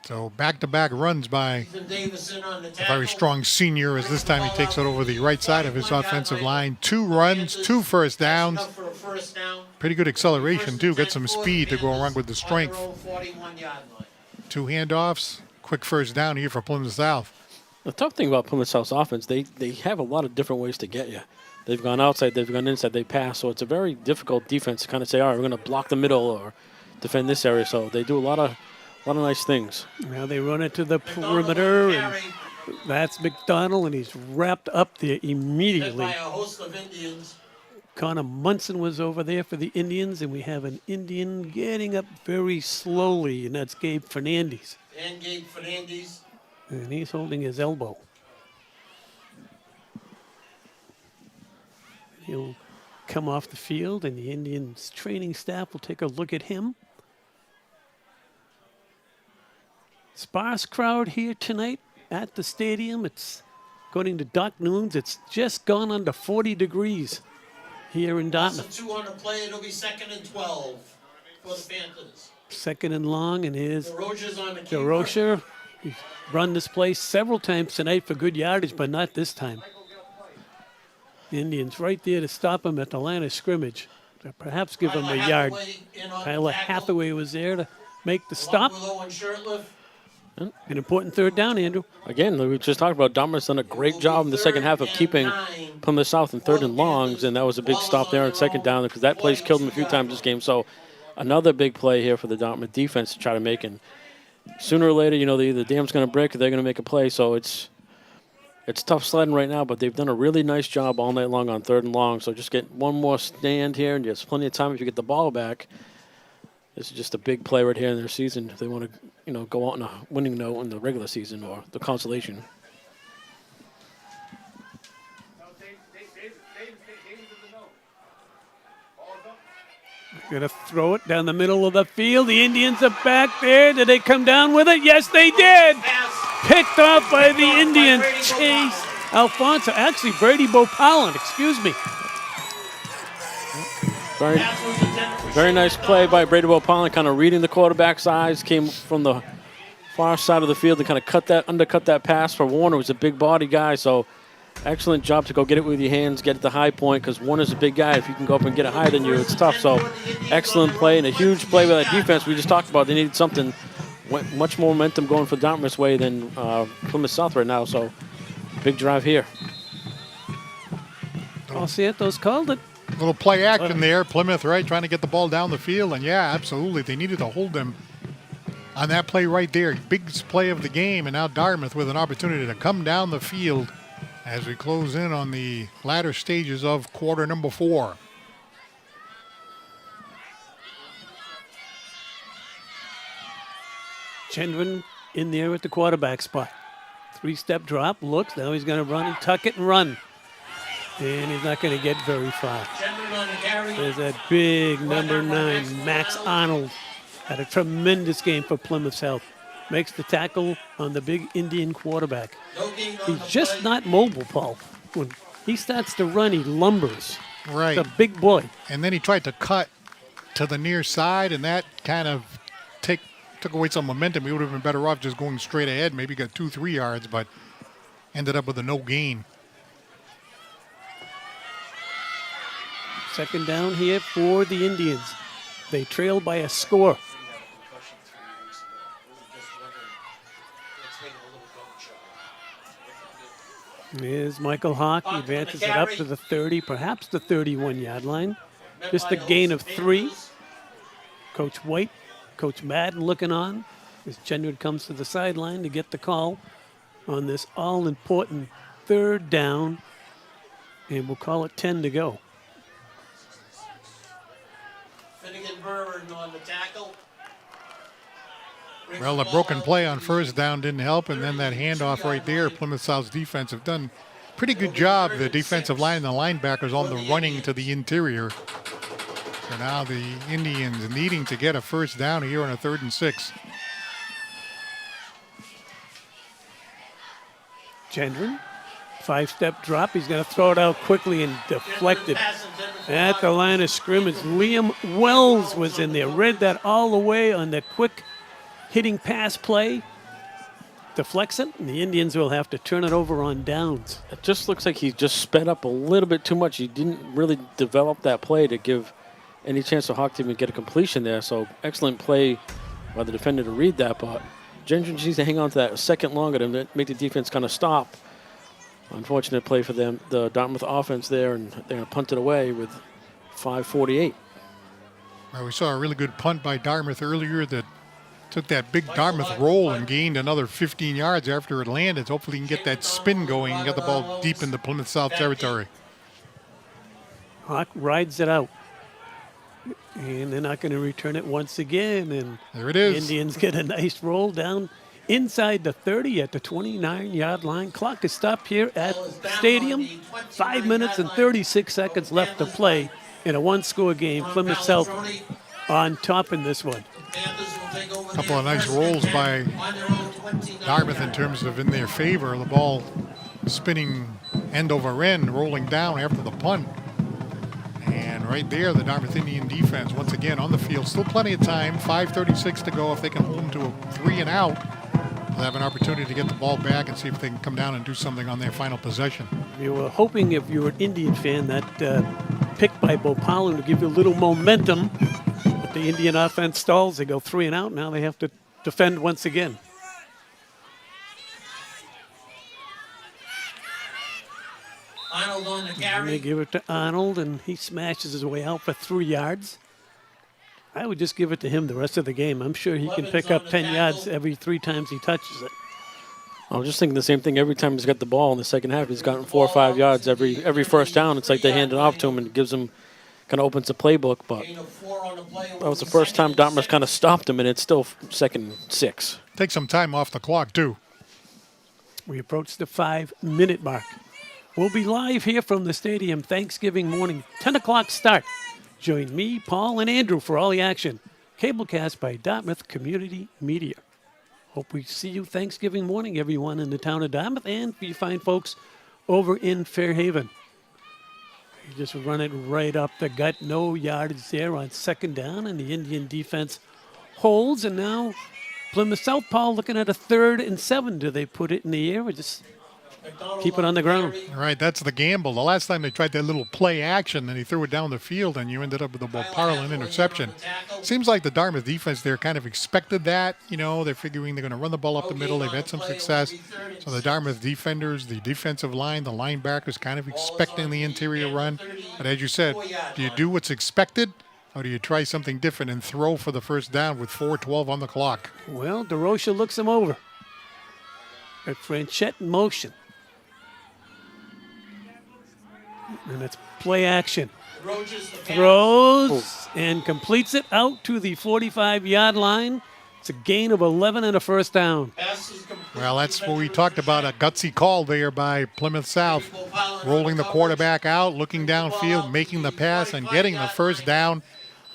So back-to-back runs by Ethan Davison on the a tackle. very strong senior as this time he takes it over the right side of his offensive line. 2 runs, 2 first downs. Enough for a first down. Pretty good acceleration, too. Got some 1st and 10 speed to go for the along with the Panthers strength. on their own 41-yard line. 2 handoffs. Quick first down here for Plymouth South. The tough thing about Plymouth South's offense, they have a lot of different ways to get you. They've gone outside, they've gone inside, they pass. So it's a very difficult defense to kind of say, all right, we're going to block the middle or defend this area. So they do a lot of nice things. Now they run it to the perimeter, and that's McDonald, and he's wrapped up there Led immediately. by a host of Indians. Connor Munson was over there for the Indians, and we have an Indian getting up very slowly, and that's Gabe Fernandez. And Gabe Fernandez. And he's holding his elbow. He'll come off the field, and the Indians training staff will take a look at him. Sparse crowd here tonight at the stadium. It's, according to Doc Noons, it's just gone under 40 degrees here in Loss Dartmouth. of 2 on the play. It'll be 2nd and 12 for the Panthers. 2nd and long, and here's DeRocher's on the keeper. DeRocher. He's run this place several times tonight for good yardage, but not this time. The Indians right there to stop him at the line of scrimmage. To perhaps give him a Tyler yard. Hathaway in on the Tyler tackle. Hathaway was there to make the Along stop. with Owen Shirtliff. An important 3rd down, Andrew. Again, we just talked about Dartmouth's done a great job in the second half of keeping Plymouth South in 3rd and longs, and that was a big stop there on 2nd down because that play's killed them a few times this game. So another big play here for the Dartmouth defense to try to make, and sooner or later, the dam's going to break or they're going to make a play. So it's tough sledding right now, but they've done a really nice job all night long on 3rd and long. So just get one more stand here, and there's plenty of time if you get the ball back. This is just a big play right here in their season. If they want to, go out on a winning note in the regular season or the consolation. Gonna throw it down the middle of the field. The Indians are back there. Did they come down with it? Yes, they did. Pass. Picked off by the Indians. Chase Alfonso. Actually, Brady Bopalan, excuse me. Very, Pass was intended for very Shane nice play by Brady Bopalan, kind of reading the quarterback's eyes, came from the far side of the field to kind of undercut that pass for Warner, who's a big body guy. So excellent job to go get it with your hands, get it to high point, because Warner's a big guy. If you can go up and get it higher than you, it's tough. So excellent play and a huge play by that defense. We just talked about they needed something, much more momentum going for Dartmouth's way than Plymouth South right now. So big drive here. Los Santos called it. Little play action there. Plymouth, right, trying to get the ball down the field. And, yeah, absolutely. They needed to hold them on that play right there. Big play of the game. And now Dartmouth with an opportunity to come down the field as we close in on the latter stages of quarter number 4. Chendron in there at the quarterback spot. 3-step drop, looks. Now he's going to run and tuck it and run. And he's not going to get very far. Chendron on the carry. There's that big number 9, Max Arnold. Had a tremendous game for Plymouth South. Makes the tackle on the big Indian quarterback. No gain on He's the just play. not mobile, Paul. When he starts to run, he lumbers. Right. He's a big boy. And then he tried to cut to the near side, and that kind of took away some momentum. He would have been better off just going straight ahead. Maybe got 2-3 yards, but ended up with a no gain. 2nd down here for the Indians. They trail by a score. Here's Michael Hawk. He advances it up to the 30, perhaps the 31-yard line. Just a gain of 3. Coach White, Coach Madden looking on as Chendron comes to the sideline to get the call on this all-important 3rd down. And we'll call it 10 to go. Finnegan Burn on the tackle. Well, the broken play on first down didn't help, and then that handoff right there, Plymouth South's defense have done a pretty good job. The defensive line and the linebackers on the running to the interior. So now the Indians needing to get a first down here on a 3rd and 6. Chendron, 5-step drop. He's going to throw it out quickly and deflect it at the line of scrimmage. Liam Wells was in there. Read that all the way on the quick hitting pass play, deflects it, and the Indians will have to turn it over on downs. It just looks like he just sped up a little bit too much. He didn't really develop that play to give any chance for Hawk to even get a completion there. So excellent play by the defender to read that, but Ginger needs to hang on to that a second longer to make the defense kind of stop. Unfortunate play for them, the Dartmouth offense there, and they're going to punt it away with 5:48. Well, we saw a really good punt by Dartmouth earlier that took that big Dartmouth roll and gained another 15 yards after it landed. Hopefully he can get that spin going and get the ball deep into Plymouth South territory. Hawk rides it out. And they're not going to return it once again. And There it is. the Indians get a nice roll down inside the 30 at the 29-yard line. Clock is stopped here at the stadium. 5 minutes and 36 seconds left to play in a one-score game. Plymouth South on top in this one. A couple of nice rolls by Dartmouth in terms of in their favor. The ball spinning end over end, rolling down after the punt. And right there, the Dartmouth Indian defense, once again, on the field. Still plenty of time, 5:36 to go. If they can hold them to a 3 and out, they'll have an opportunity to get the ball back and see if they can come down and do something on their final possession. You were hoping, if you were an Indian fan, that pick by Bo Pollen to give you a little momentum. But the Indian offense stalls. They go 3 and out. Now they have to defend once again. Arnold on the And carry. they give it to Arnold, and he smashes his way out for 3 yards. I would just give it to him the rest of the game. I'm sure he can pick up 10 yards every 3 times he touches it. I was just thinking the same thing. Every time he's got the ball in the second half, he's gotten 4 or 5 yards every first down. It's like they hand it off to him and gives him, kind of opens the playbook. But that was the first time Dartmouth kind of stopped him, and it's still 2nd and 6. Take some time off the clock, too. We approach the 5-minute mark. We'll be live here from the stadium Thanksgiving morning, 10 o'clock start. Join me, Paul, and Andrew for all the action. Cablecast by Dartmouth Community Media. Hope we see you Thanksgiving morning, everyone in the town of Dartmouth, and you find folks over in Fairhaven. You just run it right up the gut. No yardage there on 2nd down, and the Indian defense holds. And now Plymouth South, Paul, looking at a 3rd and 7. Do they put it in the air or just keep it on the ground? All right, that's the gamble. The last time they tried that little play action, and he threw it down the field, and you ended up with a Parlin interception. Seems like the Dartmouth defense there kind of expected that. You know, they're figuring they're going to run the ball up the middle. They've had some success. So the Dartmouth defenders, the defensive line, the linebackers kind of expecting the interior run. But as you said, do you do what's expected, or do you try something different and throw for the first down with 4:12 on the clock? Well, DeRocha looks him over. Got Franchette in motion. And it's play action. Throws and completes it out to the 45-yard line. It's a gain of 11 and a first down. Well, that's what we talked about, a gutsy call there by Plymouth South. Rolling the quarterback out, looking downfield, making the pass, and getting the first down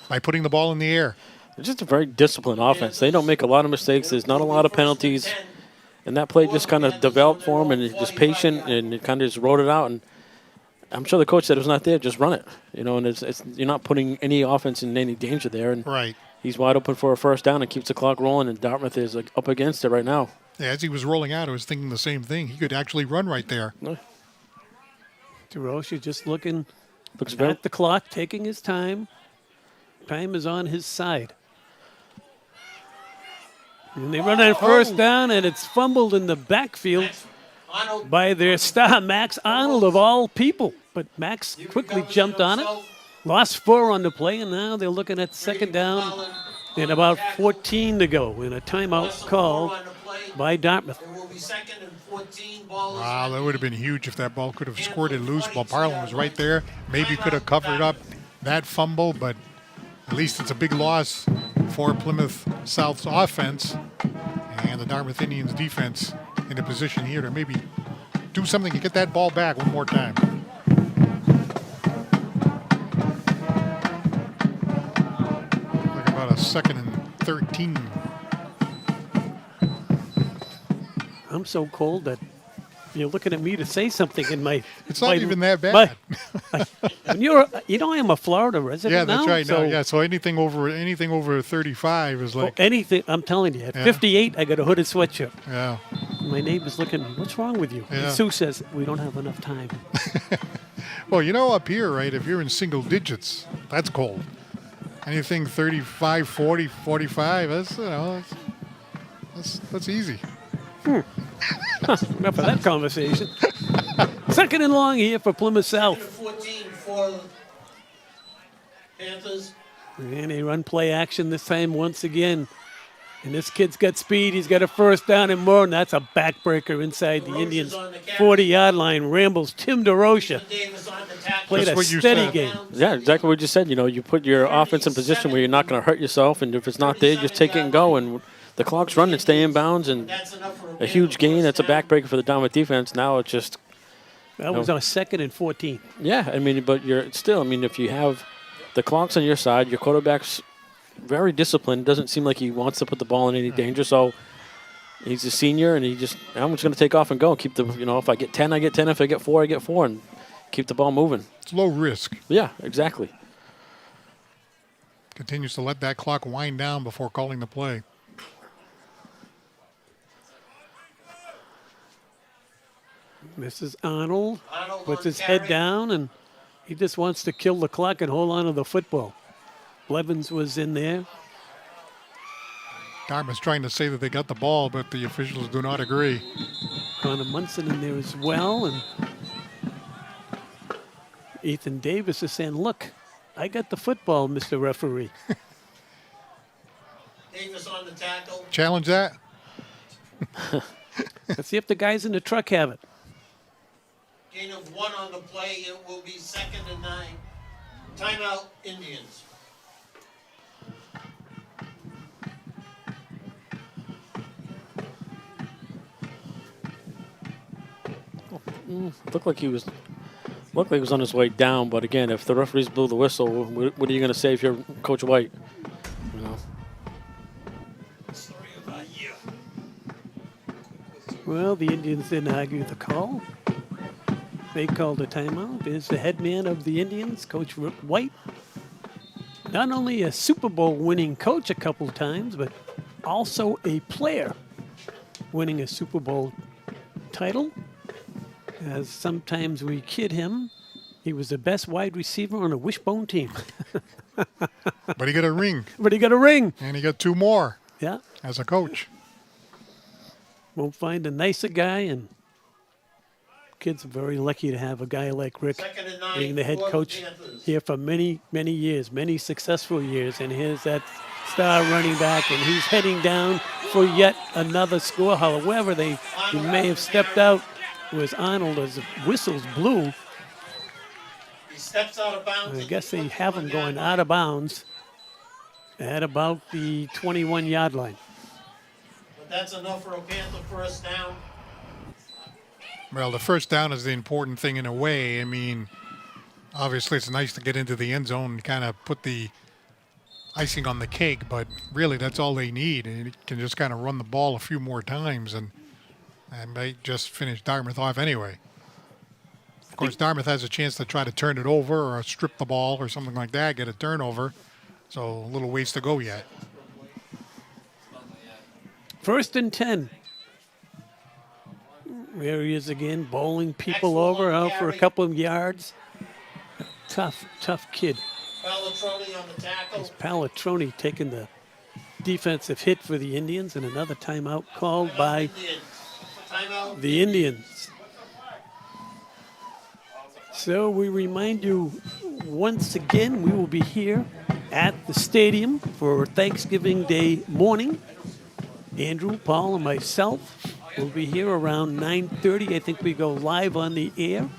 by putting the ball in the air. It's just a very disciplined offense. They don't make a lot of mistakes. There's not a lot of penalties. And that play just kind of developed for him, and he's just patient, and it kind of just wrote it out. And I'm sure the coach said it was not there. Just run it, you know. And it's you're not putting any offense in any danger there. And right, he's wide open for a first down and keeps the clock rolling. And Dartmouth is up against it right now. Yeah, as he was rolling out, I was thinking the same thing. He could actually run right there. DeRocha just looking Looks very at the clock, taking his time. Time is on his side. And they run a first down, and it's fumbled in the backfield by their star, Max Arnold, of all people. But Max quickly jumped on it, lost 4 on the play, and now they're looking at 2nd down and about 14 to go, and a timeout called by Dartmouth. Wow, that would have been huge if that ball could have squirted loose while Parlin was right there. Maybe could have covered up that fumble, but at least it's a big loss for Plymouth South's offense, and the Dartmouth Indians defense in a position here to maybe do something to get that ball back one more time. Like about a 2nd and 13. I'm so cold that You're looking at me to say something in my. It's not my- even that bad. When you're, I am a Florida resident Yeah, now. that's right. So No, yeah, so anything over 35 is like, anything, I'm telling you, at Yeah. 58, I got a hooded sweatshirt. yeah. My neighbor's looking at me, what's wrong with you? Yeah. And Sue says, we don't have enough time. Well, up here, right, if you're in single digits, that's cold. Anything 35, 40, 45, that's easy. Enough of that conversation. Second and long here for Plymouth South. 14 for the Panthers. And they run play action this time once again. And this kid's got speed. He's got a first down and more, and that's a backbreaker inside the DeRoche's Indians' on the carry. 40-yard line. Rambles Tim DeRocha. Davis on the tackle. Played That's a what you steady said. game. Yeah, exactly what you said. You put your offense in position where you're not going to hurt yourself, and if it's not there, just take it and go. And the clock's running, stay in bounds, and That's enough for a huge gain. That's a backbreaker for the Dartmouth defense. Now it's just, That was our second and 14. yeah, but you're still, if you have the clock's on your side, your quarterback's very disciplined, doesn't seem like he wants to put the ball in any danger, so he's a senior, and I'm just going to take off and go. Keep the, if I get 10, I get 10. If I get 4, I get 4, and keep the ball moving. It's low risk. Yeah, exactly. Continues to let that clock wind down before calling the play. Mrs. Arnold Arnold puts on his head carry. down, and he just wants to kill the clock and hold on to the football. Blevins was in there. Dartmouth's trying to say that they got the ball, but the officials do not agree. Connor Munson in there as well. And Ethan Davis is saying, look, I got the football, Mr. Referee. Davis on the tackle. Challenge that? Let's see if the guys in the truck have it. Gain of 1 on the play. It will be 2nd and 9. Timeout, Indians. Looked like he was on his way down, but again, if the referees blew the whistle, what are you going to say if you're Coach White? Well, the Indians didn't argue the call. They called a timeout. There's the head man of the Indians, Coach Rick White. Not only a Super Bowl winning coach a couple times, but also a player winning a Super Bowl title. As sometimes we kid him, he was the best wide receiver on a wishbone team. But he got a ring, But he got a ring. and he got 2 more Yeah, as a coach. won't find a nicer guy, and kids are very lucky to have a guy like Rick 2nd and 9 being the head for coach Panthers. here for many, many years, many successful years. And here's that star running back, and he's heading down for yet another score. However, he may have stepped out was Arnold as the whistles blew. He steps out of bounds. I guess they have him going out of bounds at about the 21-yard line. But that's enough for a Panther first down. Well, the first down is the important thing in a way. Obviously it's nice to get into the end zone and kind of put the icing on the cake, but really that's all they need. And you can just kind of run the ball a few more times, and they just finish Dartmouth off anyway. Of course, Dartmouth has a chance to try to turn it over or strip the ball or something like that, get a turnover. So a little ways to go yet. 1st and 10. There he is again, bowling people Excellent over out for a carry. couple of yards. Tough kid. Palatroni on the tackle. Palatroni taking the defensive hit for the Indians, and another timeout called by Indians. Timeout. the Indians. So we remind you once again, we will be here at the stadium for Thanksgiving Day morning. Andrew, Paul, and myself will be here around 9:30. I think we go live on the air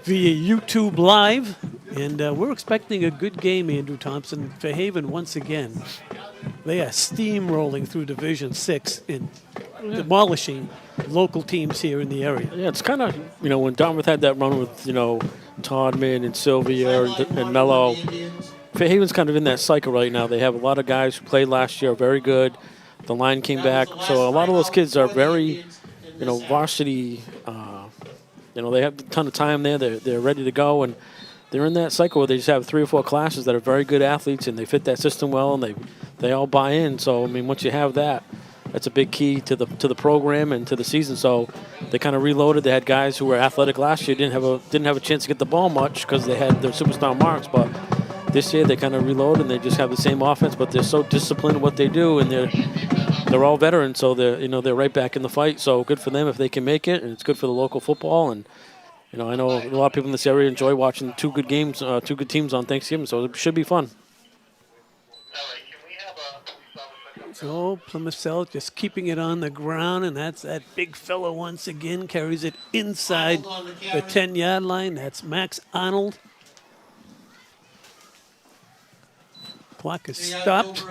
via YouTube Live. And we're expecting a good game, Andrew Thompson. Fairhaven, once again, they are steamrolling through Division 6 and demolishing local teams here in the area. Yeah, it's kind of, when Dartmouth had that run with, Todman and Sylvia and Mello, Fairhaven's kind of in that cycle right now. They have a lot of guys who played last year, very good. The line came back. So a lot of those kids are very, varsity They have a ton of time there. They're ready to go, and they're in that cycle where they just have 3 or 4 classes that are very good athletes, and they fit that system well, and they all buy in. So, I mean, once you have that, that's a big key to the program and to the season. So they kind of reloaded. They had guys who were athletic last year, didn't have a chance to get the ball much because they had their superstar marks. But this year they kind of reload and they just have the same offense. But they're so disciplined in what they do, and they're all veterans, so they're right back in the fight. So good for them if they can make it, and it's good for the local football. And I know a lot of people in this area enjoy watching 2 good games, 2 good teams on Thanksgiving. So it should be fun. So Plymouth South just keeping it on the ground, and that's that big fella once again, carries it inside the 10-yard line. That's Max Arnold. Clock is stopped.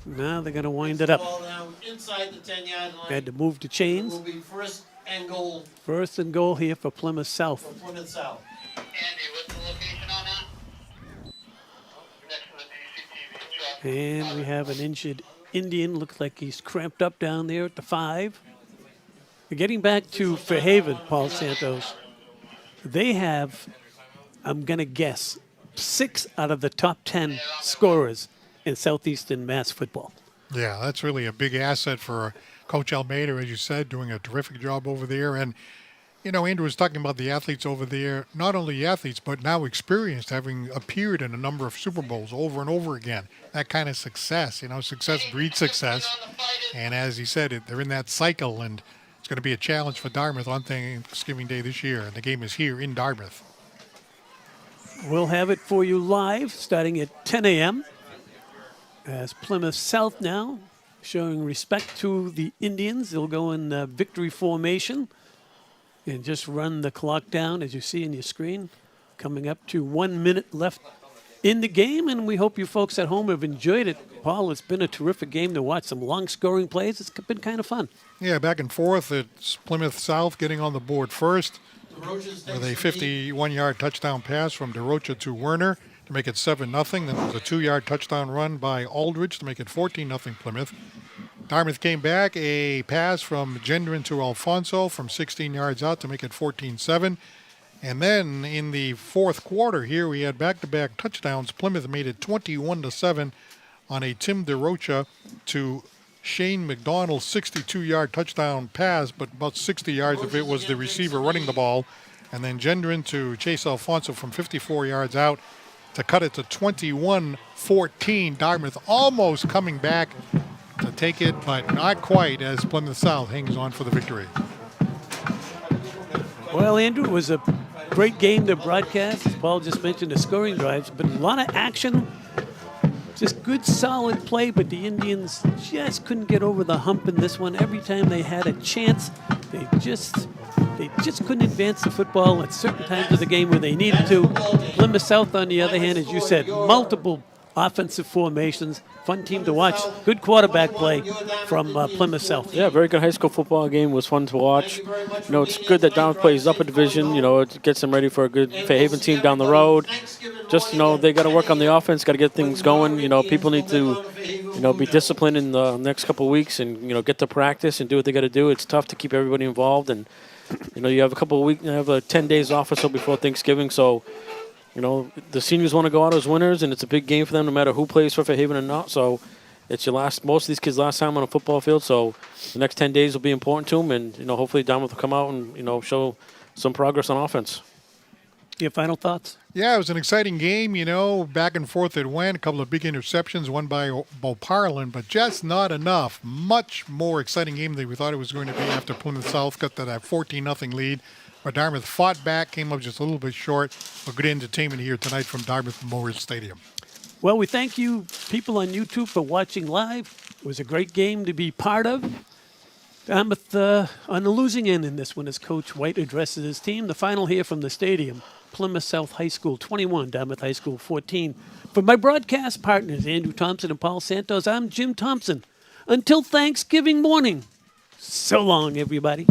Now they're going to wind it up. Inside the 10-yard line. Had to move the chains. It will be first and goal First and goal here for Plymouth South. for Plymouth South. Andy, what's the location on that? Next to the DCTV truck. And we have an injured Indian. Looks like he's cramped up down there at the 5. We're getting back to Fairhaven, Paul Santos. They have, I'm going to guess, 6 out of the top 10 scorers in Southeastern Mass football. Yeah, that's really a big asset for Coach Almeida, as you said, doing a terrific job over there. And, Andrew was talking about the athletes over there, not only athletes, but now experienced, having appeared in a number of Super Bowls over and over again. That kind of success, success breeds success. And as he said, they're in that cycle, and it's going to be a challenge for Dartmouth on Thanksgiving Day this year. And the game is here in Dartmouth. We'll have it for you live starting at 10 a.m. as Plymouth South now showing respect to the Indians. They'll go in victory formation and just run the clock down, as you see in your screen. Coming up to 1 minute left in the game, and we hope you folks at home have enjoyed it. Paul, it's been a terrific game to watch. Some long scoring plays. It's been kind of fun. Yeah, back and forth. It's Plymouth South getting on the board first with a 51-yard touchdown pass from DeRocha to Werner to make it 7-0. Then there was a 2-yard touchdown run by Aldridge to make it 14-0 Plymouth. Dartmouth came back, a pass from Gendron to Alfonso from 16 yards out to make it 14-7. And then in the fourth quarter here, we had back-to-back touchdowns. Plymouth made it 21-7 on a Tim DeRocha to Shane McDonald's 62-yard touchdown pass, but about 60 yards of it was the receiver running the ball. And then Gendron to Chase Alfonso from 54 yards out to cut it to 21-14. Dartmouth almost coming back to take it, but not quite, as Plymouth South hangs on for the victory. Well, Andrew, it was a great game to broadcast. As Paul just mentioned, the scoring drives, but a lot of action. Just good, solid play, but the Indians just couldn't get over the hump in this one. Every time they had a chance, they just couldn't advance the football at certain times of the game where they needed to. Plymouth South, on the other hand, as you said, multiple offensive formations. Fun team to watch. Good quarterback play from Plymouth South. Yeah, very good high school football game. Was fun to watch. It's good that Dartmouth plays up a division. It gets them ready for a good Fairhaven team down the road. Just, they got to work on the offense, got to get things going. people need to, be disciplined in the next couple of weeks and, get to practice and do what they got to do. It's tough to keep everybody involved. And, you have a couple of weeks, you have 10 days off or so before Thanksgiving. So, the seniors want to go out as winners, and it's a big game for them no matter who plays for Fairhaven or not. So it's most of these kids' last time on a football field. So the next 10 days will be important to them, and, hopefully Dartmouth will come out and, show some progress on offense. Your final thoughts? Yeah, it was an exciting game, back and forth it went. A couple of big interceptions, one by Beauparlin, but just not enough. Much more exciting game than we thought it was going to be after Plymouth South got that 14-0 lead. But Dartmouth fought back, came up just a little bit short. But good entertainment here tonight from Dartmouth Memorial Stadium. Well, we thank you, people on YouTube, for watching live. It was a great game to be part of. Dartmouth on the losing end in this one as Coach White addresses his team. The final here from the stadium, Plymouth South High School 21, Dartmouth High School 14. For my broadcast partners, Andrew Thompson and Paul Santos, I'm Jim Thompson. Until Thanksgiving morning, so long, everybody.